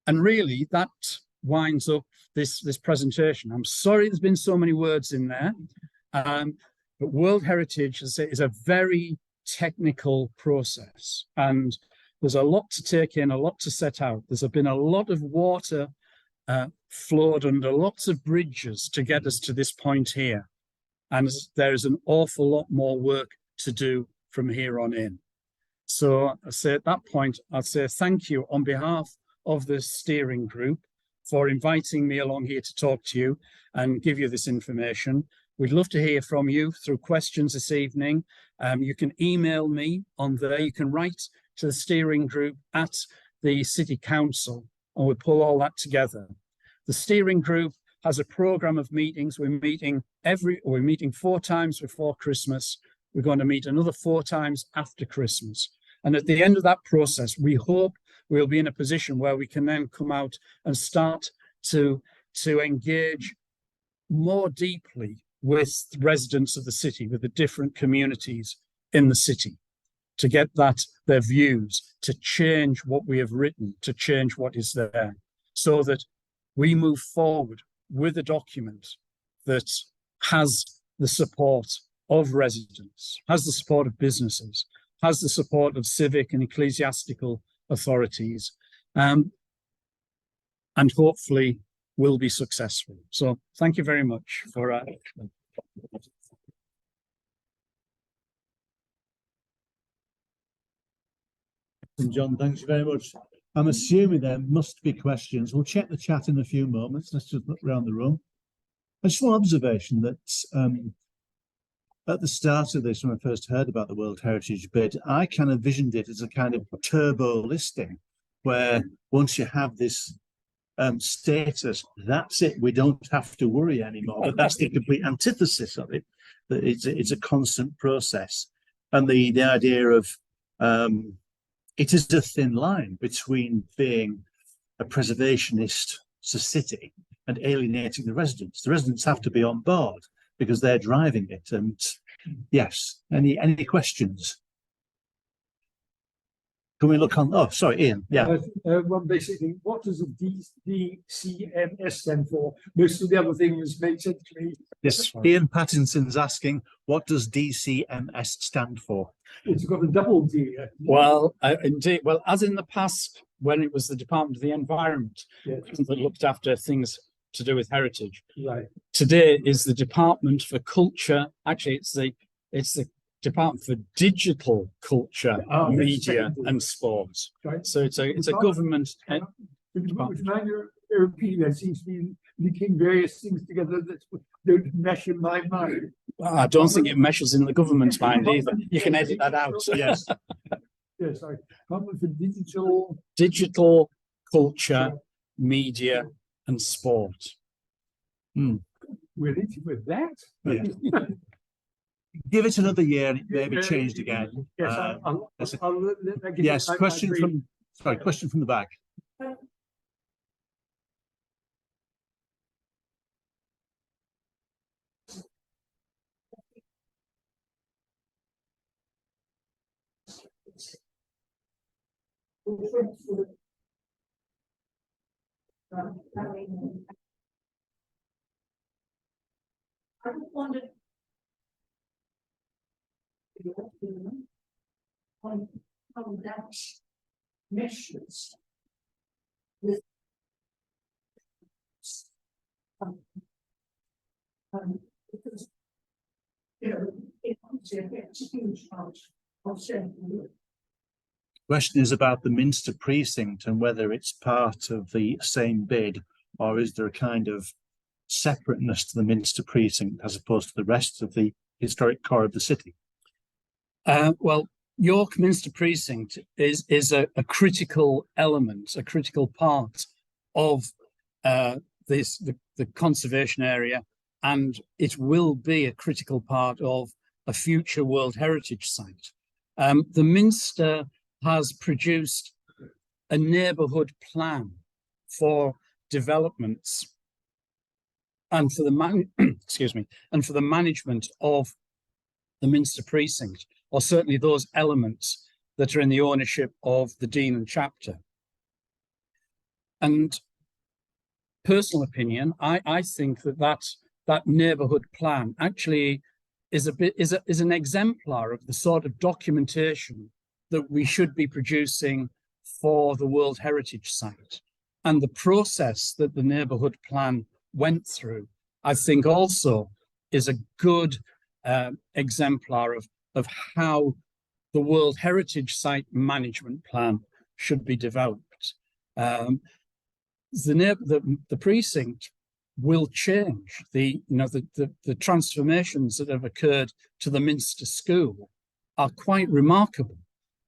And really, that winds up this presentation. I'm sorry there's been so many words in there, but World Heritage is a very technical process, and there's a lot to take in, a lot to set out. There's been a lot of water flowed under lots of bridges to get us to this point here, and there's an awful lot more work to do from here on in. So I say at that point, I'll say thank you on behalf of the steering group for inviting me along here to talk to you and give you this information. We'd love to hear from you through questions this evening. You can email me on there. You can write to the steering group at the City Council, and we'll pull all that together. The steering group has a program of meetings. We're meeting 4 times before Christmas. We're going to meet another 4 times after Christmas. And at the end of that process, we hope we'll be in a position where we can then come out and start to engage more deeply with residents of the city, with the different communities in the city, to get their views, to change what we have written, to change what is there, so that we move forward with a document that has the support of residents, has the support of businesses, has the support of civic and ecclesiastical authorities, and hopefully will be successful. So thank you very much for John, thanks very much. I'm assuming there must be questions. We'll check the chat in a few moments. Let's just look around the room. Just one observation that at the start of this, when I first heard about the World Heritage bid, I kind of visioned it as a kind of turbo listing, where once you have this status, that's it. We don't have to worry anymore. But that's the complete antithesis of it. That it's a constant process, and the idea of it is a thin line between being a preservationist city and alienating the residents. The residents have to be on board because they're driving it. And yes, any questions? Can we look on? Oh, sorry, Ian. Yeah. Well, basically, what does the DCMS stand for? Most of the other things make sense to me. Yes, Ian Pattinson's asking, what does DCMS stand for? It's got a double D. Well, indeed. Well, as in the past, when it was the Department of the Environment that looked after things to do with heritage. Right. Today is the Department for Culture. Actually, it's the Department for Digital Culture, Media and Sports. Right. So it's a government. Which mind you're repeating, that seems to be linking various things together that don't mesh in my mind. I don't think it meshes in the government's mind either. You can edit that out. Yes. Yes, sorry. Department for Digital Culture, Media and Sport. We're into with that. Yeah. Give it another year and it may be changed again. Yes, yes, question from the back. I just wondered on how that meshes with Because, you know, it obviously affects a huge part of central. Question is about the Minster precinct and whether it's part of the same bid, or is there a kind of separateness to the Minster precinct as opposed to the rest of the historic core of the city? Well, York Minster precinct is a critical element, a critical part of the conservation area, and it will be a critical part of a future World Heritage Site. The Minster has produced a neighbourhood plan for developments and for the excuse me, and for the management of the Minster precinct, or certainly those elements that are in the ownership of the Dean and Chapter. And personal opinion, I think that neighbourhood plan actually is an exemplar of the sort of documentation that we should be producing for the World Heritage Site. And the process that the neighbourhood plan went through, I think also is a good exemplar of how the World Heritage Site management plan should be developed. The precinct will change. The transformations that have occurred to the Minster School are quite remarkable.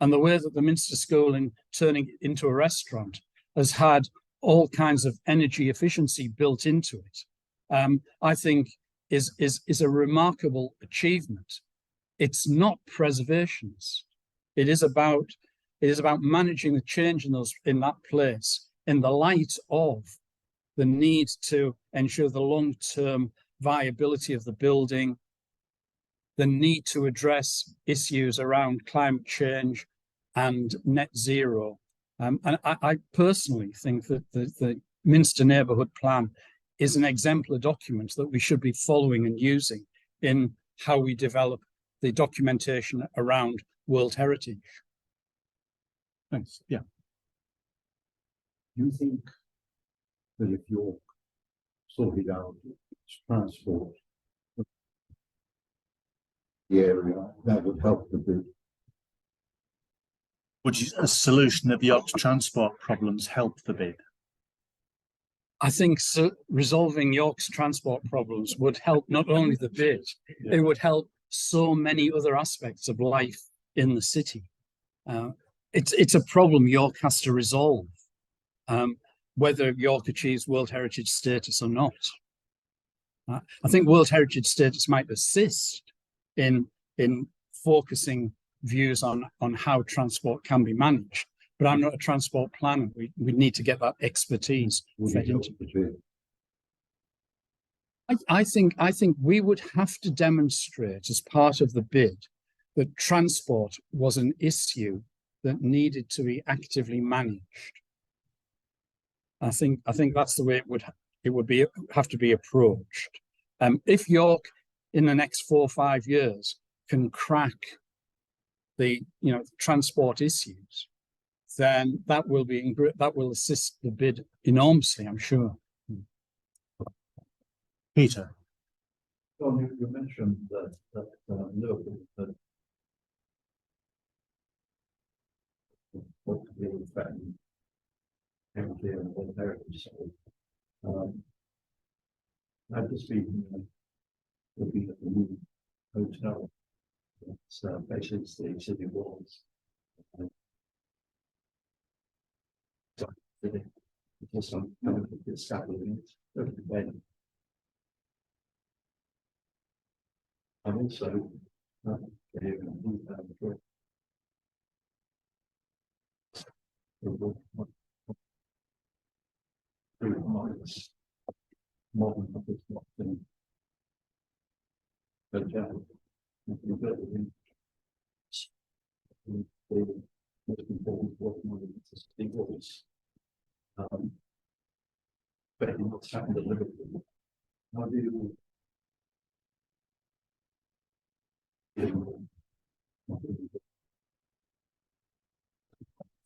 And the way that the Minster School, in turning it into a restaurant, has had all kinds of energy efficiency built into it, I think is a remarkable achievement. It's not preservationist. It is about managing the change in that place in the light of the need to ensure the long-term viability of the building, the need to address issues around climate change and net zero. And I personally think that the Minster Neighbourhood Plan is an exemplar document that we should be following and using in how we develop the documentation around World Heritage. Thanks. Yeah. Do you think that if York sorted out its transport, the area, that would help the bid? Would a solution of York's transport problems help the bid? I think resolving York's transport problems would help not only the bid, it would help so many other aspects of life in the city. It's a problem York has to resolve, whether York achieves World Heritage status or not. I think World Heritage status might assist in focusing views on how transport can be managed, but I'm not a transport planner. We need to get that expertise fed into it. I think we would have to demonstrate as part of the bid that transport was an issue that needed to be actively managed. I think that's the way it would have to be approached. If York in the next 4 or 5 years can crack the transport issues, then that will assist the bid enormously, I'm sure. Peter. John, you mentioned that Liverpool had what could be in fact empty and World Heritage. So I've just been looking at the new hotel. It's basically the city walls. There's some kind of scaffolding. And also, modern office block hotel. The most important work is the voice. But in what's happened at Liverpool, how do you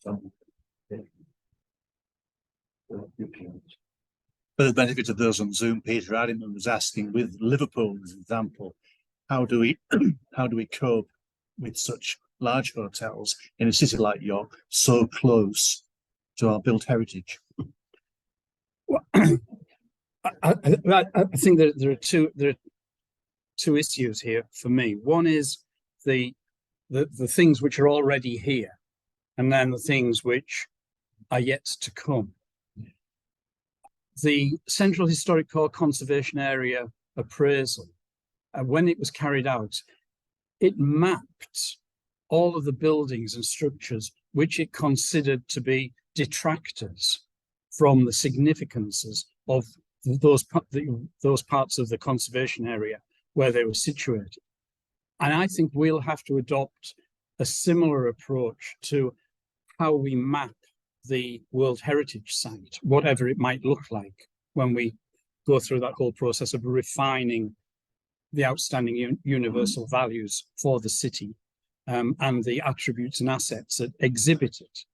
some For the benefit of those on Zoom, Peter Addiman was asking, with Liverpool as an example, how do we cope with such large hotels in a city like York, so close to our built heritage? Well, I think there are two issues here for me. One is the things which are already here, and then the things which are yet to come. The Central Historic Core Conservation Area appraisal, when it was carried out, it mapped all of the buildings and structures which it considered to be detractors from the significances of those parts of the conservation area where they were situated. And I think we'll have to adopt a similar approach to how we map the World Heritage Site, whatever it might look like when we go through that whole process of refining the outstanding universal values for the city and the attributes and assets that exhibit it.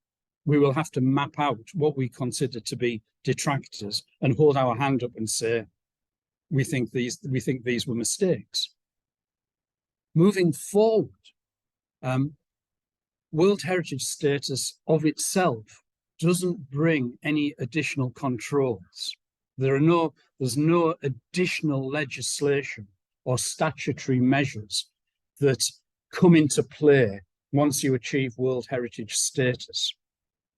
We will have to map out what we consider to be detractors and hold our hand up and say, we think these were mistakes. Moving forward, World Heritage status of itself doesn't bring any additional controls. There's no additional legislation or statutory measures that come into play once you achieve World Heritage status.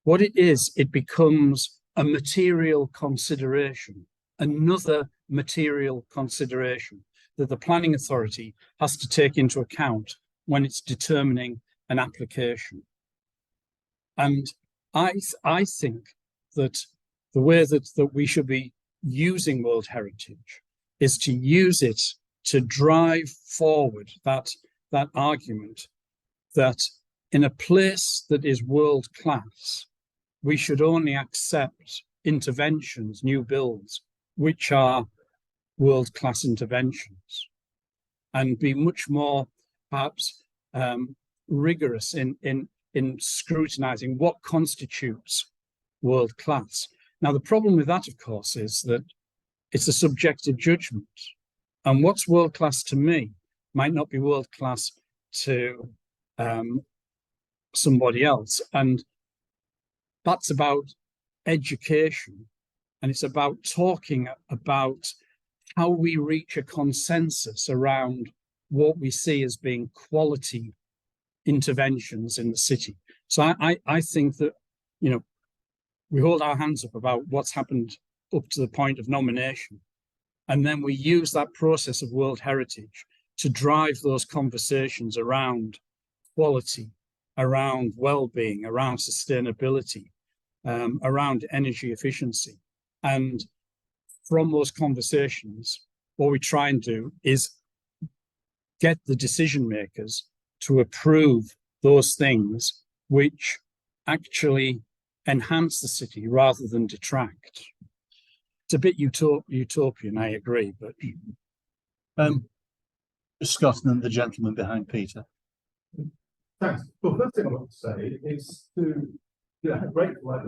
What it is, it becomes a material consideration, another material consideration that the planning authority has to take into account when it's determining an application. And I think that the way that we should be using World Heritage is to use it to drive forward that argument that in a place that is world class, we should only accept interventions, new builds, which are world class interventions, and be much more perhaps rigorous in scrutinizing what constitutes world class. Now, the problem with that, of course, is that it's a subjective judgment. And what's world class to me might not be world class to somebody else. And that's about education. And it's about talking about how we reach a consensus around what we see as being quality interventions in the city. So I think that, you know, we hold our hands up about what's happened up to the point of nomination. And then we use that process of World Heritage to drive those conversations around quality, around well-being, around sustainability, around energy efficiency. And from those conversations, what we try and do is get the decision makers to approve those things which actually enhance the city rather than detract. It's a bit utopian, I agree, but Scott and then the gentleman behind Peter. Thanks. Well, first thing I want to say is to how grateful I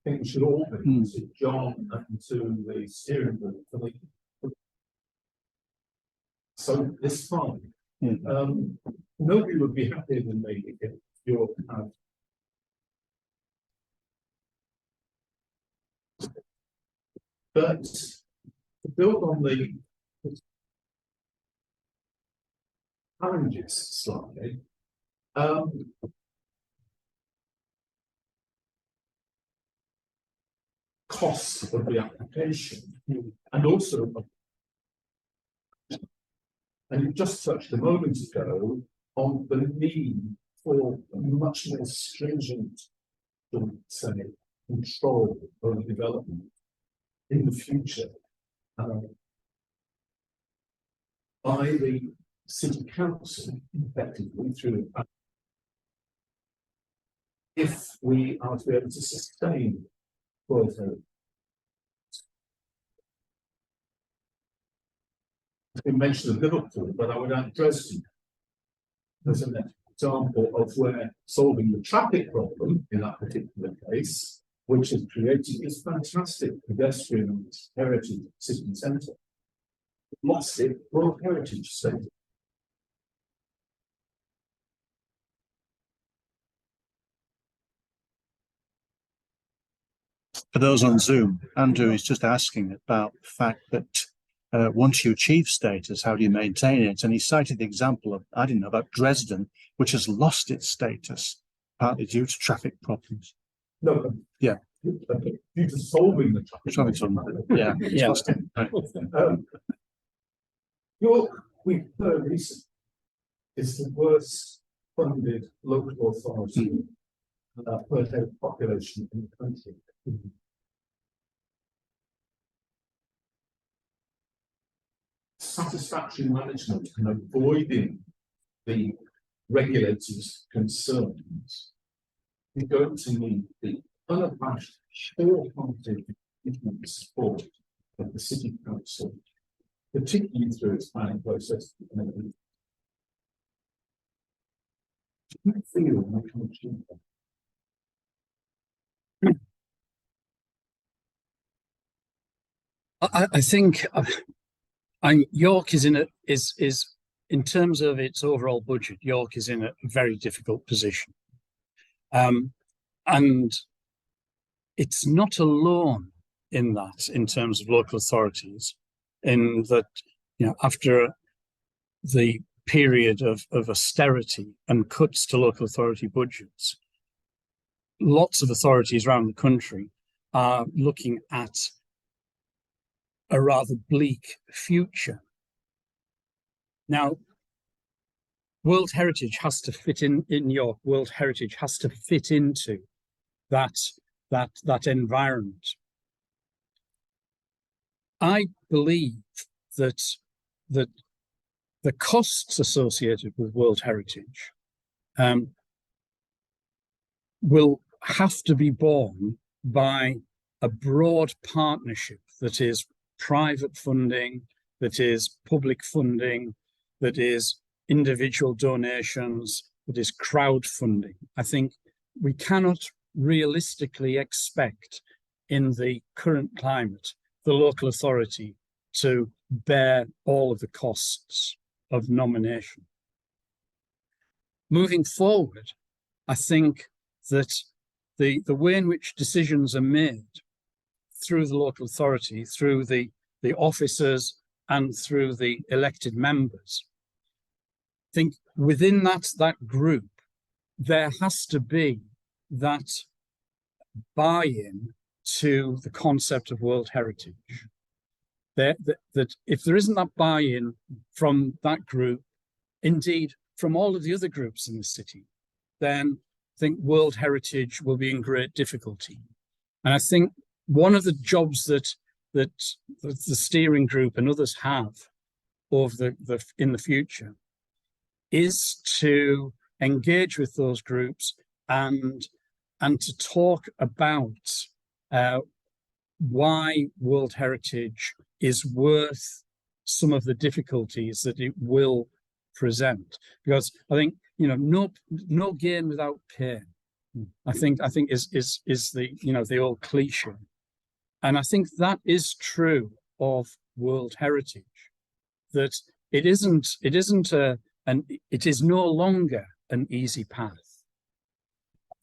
think we should all be to John and to the steering board for the so this fine. Nobody would be happier than me if you're but to build on the challenges slightly, costs of the application, and also, and you just touched a moment ago on the need for a much more stringent, say, control over development in the future by the city council, effectively through if we are to be able to sustain World Heritage. It's been mentioned of Liverpool, but I would add Dresden as an example of where solving the traffic problem in that particular case which has created this fantastic pedestrian heritage city centre, lost it World Heritage status. For those on Zoom, Andrew is just asking about the fact that once you achieve status, how do you maintain it? And he cited the example of, I didn't know, about Dresden, which has lost its status, partly due to traffic problems. No, Yeah. Due to solving the traffic Traffic, yeah, it's Yeah. lost it. Right. York, we've heard recently, is the worst funded local authority per head of population in the country. Satisfactory management and avoiding the regulators' concerns, you're going to need the unabashed, wholehearted support of the City Council, particularly through its planning process. Do you feel we can achieve that? I think York is is in terms of its overall budget, York is in a very difficult position. And it's not alone in that, in terms of local authorities, in that, you know, after the period of austerity and cuts to local authority budgets, lots of authorities around the country are looking at a rather bleak future. Now, World Heritage has to fit in York. World Heritage has to fit into that environment. I believe that the costs associated with World Heritage will have to be borne by a broad partnership that is private funding, that is public funding, that is individual donations, that is crowdfunding. I think we cannot realistically expect, in the current climate, the local authority to bear all of the costs of nomination. Moving forward, I think that the way in which decisions are made through the local authority, through the officers and through the elected members, I think within that group, there has to be that buy-in to the concept of World Heritage. That if there isn't that buy-in from that group, indeed from all of the other groups in the city, then I think World Heritage will be in great difficulty. And I think one of the jobs that the steering group and others have over in the future is to engage with those groups and to talk about why World Heritage is worth some of the difficulties that it will present. Because I think, you know, no gain without pain. I think is the, you know, the old cliche. And I think that is true of World Heritage, that it is no longer an easy path.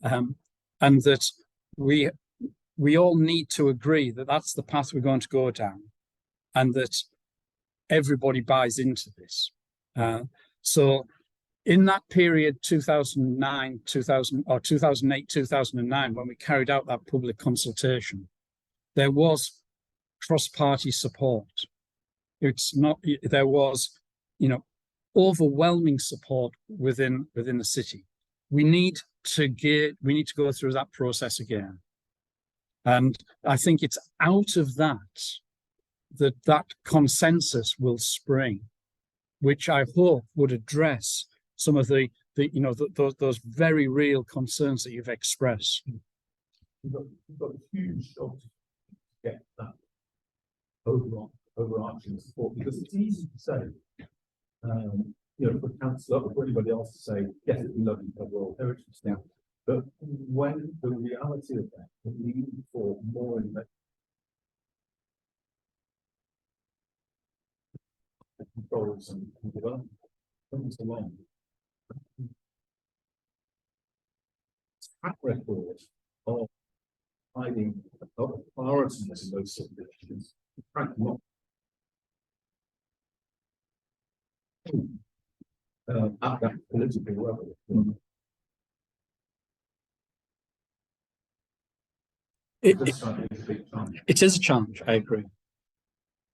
And that we all need to agree that that's the path we're going to go down, and that everybody buys into this. So in that period, 2008, 2009, when we carried out that public consultation, there was cross-party support. There was, you know, overwhelming support within the city. We need to go through that process again. And I think it's out of that consensus will spring, which I hope would address some of those very real concerns that you've expressed. We've got a huge job to get that overarching support, because it's easy to say, you know, for council or for anybody else to say, yes, it'd be lovely to have World Heritage now. But when the reality of that, the need for more investment controls and development comes along, track record of finding priorities in those situations, frankly, at that political level. It is a challenge, I agree.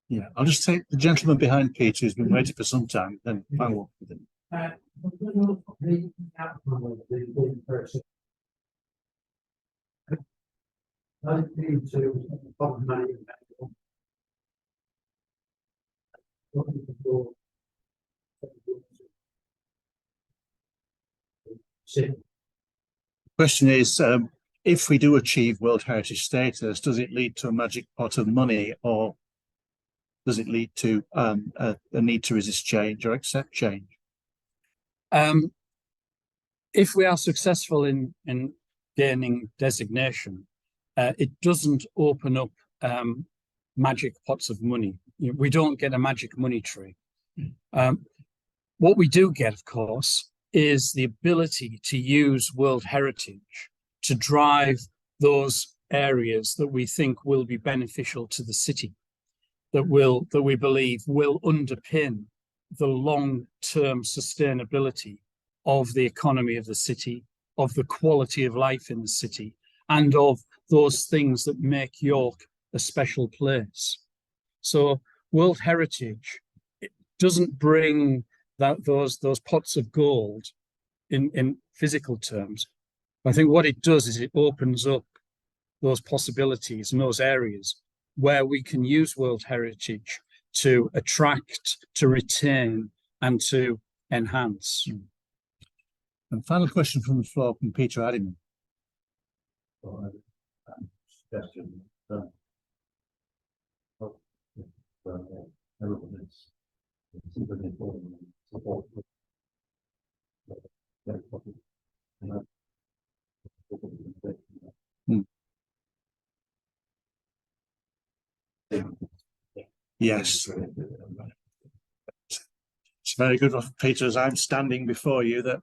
Yeah, I'll just take the gentleman behind Peter who's been waiting for some time, then follow up with him. The outcome of the person. I need to put money back on. Question is, if we do achieve World Heritage status, does it lead to a magic pot of money, or does it lead to a need to resist change or accept change? If we are successful in gaining designation, it doesn't open up magic pots of money. We don't get a magic money tree. What we do get, of course, is the ability to use World Heritage to drive those areas that we think will be beneficial to the city, that we believe will underpin the long-term sustainability of the economy of the city, of the quality of life in the city, and of those things that make York a special place. So World Heritage, it doesn't bring those pots of gold in physical terms. I think what it does is it opens up those possibilities and those areas where we can use World Heritage to attract, to retain, and to enhance. And final question from the floor from Peter Addiman. Suggestion. Support. Yes. It's very good, Peter, as I'm standing before you, that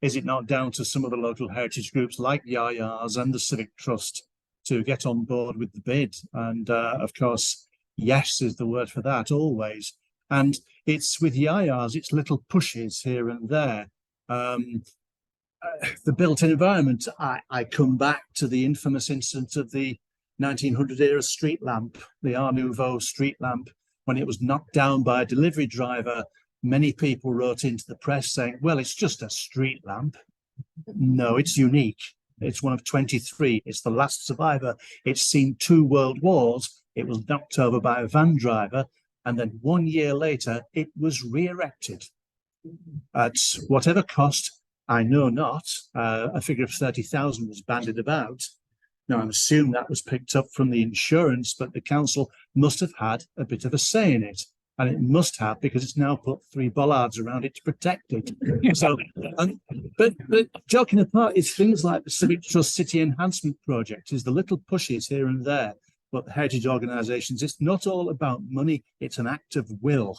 is it not down to some of the local heritage groups like YAYAS and the Civic Trust to get on board with the bid? And of course, yes is the word for that, always. And it's with YAYAS, it's little pushes here and there. The built environment, I come back to the infamous incident of the 1900 era street lamp, the Art Nouveau street lamp, when it was knocked down by a delivery driver. Many people wrote into the press saying, well, it's just a street lamp. No, it's unique. It's one of 23. It's the last survivor. It's seen 2 world wars. It was knocked over by a van driver. And then 1 year later, it was re-erected. At whatever cost, I know not. A figure of 30,000 was bandied about. Now, I'm assuming that was picked up from the insurance, but the council must have had a bit of a say in it. And it must have, because it's now put 3 bollards around it to protect it. So, but joking apart, it's things like the Civic Trust City Enhancement Project, is the little pushes here and there. But the heritage organisations, it's not all about money, it's an act of will.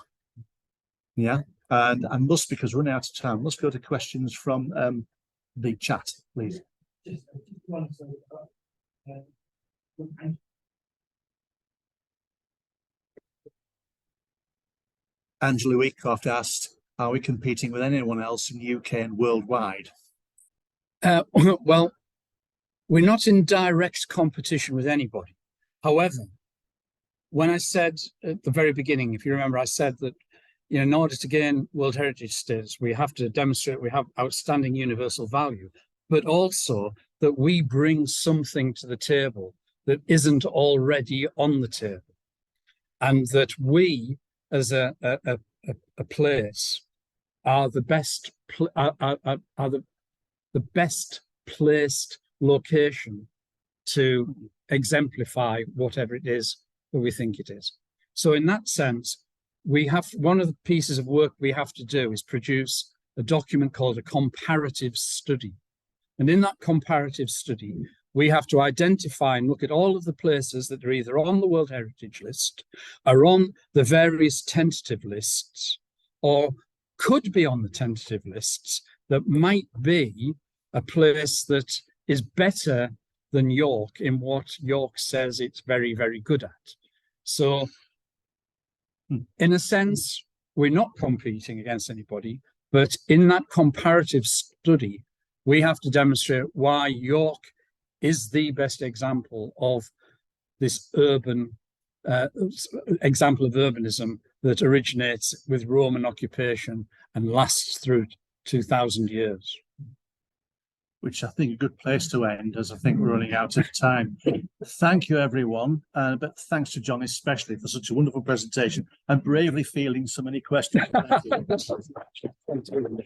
Yeah, and I must, because we're running out of time, must go to questions from the chat, please. Angela Weecroft asked, are we competing with anyone else in the UK and worldwide? Well, we're not in direct competition with anybody. However, when I said at the very beginning, if you remember, I said that in order to gain World Heritage status, we have to demonstrate we have outstanding universal value, but also that we bring something to the table that isn't already on the table, and that we, as a place, are the best the best placed location to exemplify whatever it is that we think it is. So in that sense, we have, one of the pieces of work we have to do is produce a document called a comparative study, And in that comparative study, we have to identify and look at all of the places that are either on the World Heritage List, are on the various tentative lists, or could be on the tentative lists that might be a place that is better than York in what York says it's very, very good at. So in a sense, we're not competing against anybody, but in that comparative study, we have to demonstrate why York is the best example of this urban example of urbanism that originates with Roman occupation and lasts through 2000 years. Which I think a good place to end, as I think we're running out of time. Thank you, everyone. But thanks to John especially for such a wonderful presentation and bravely fielding so many questions. Thank you.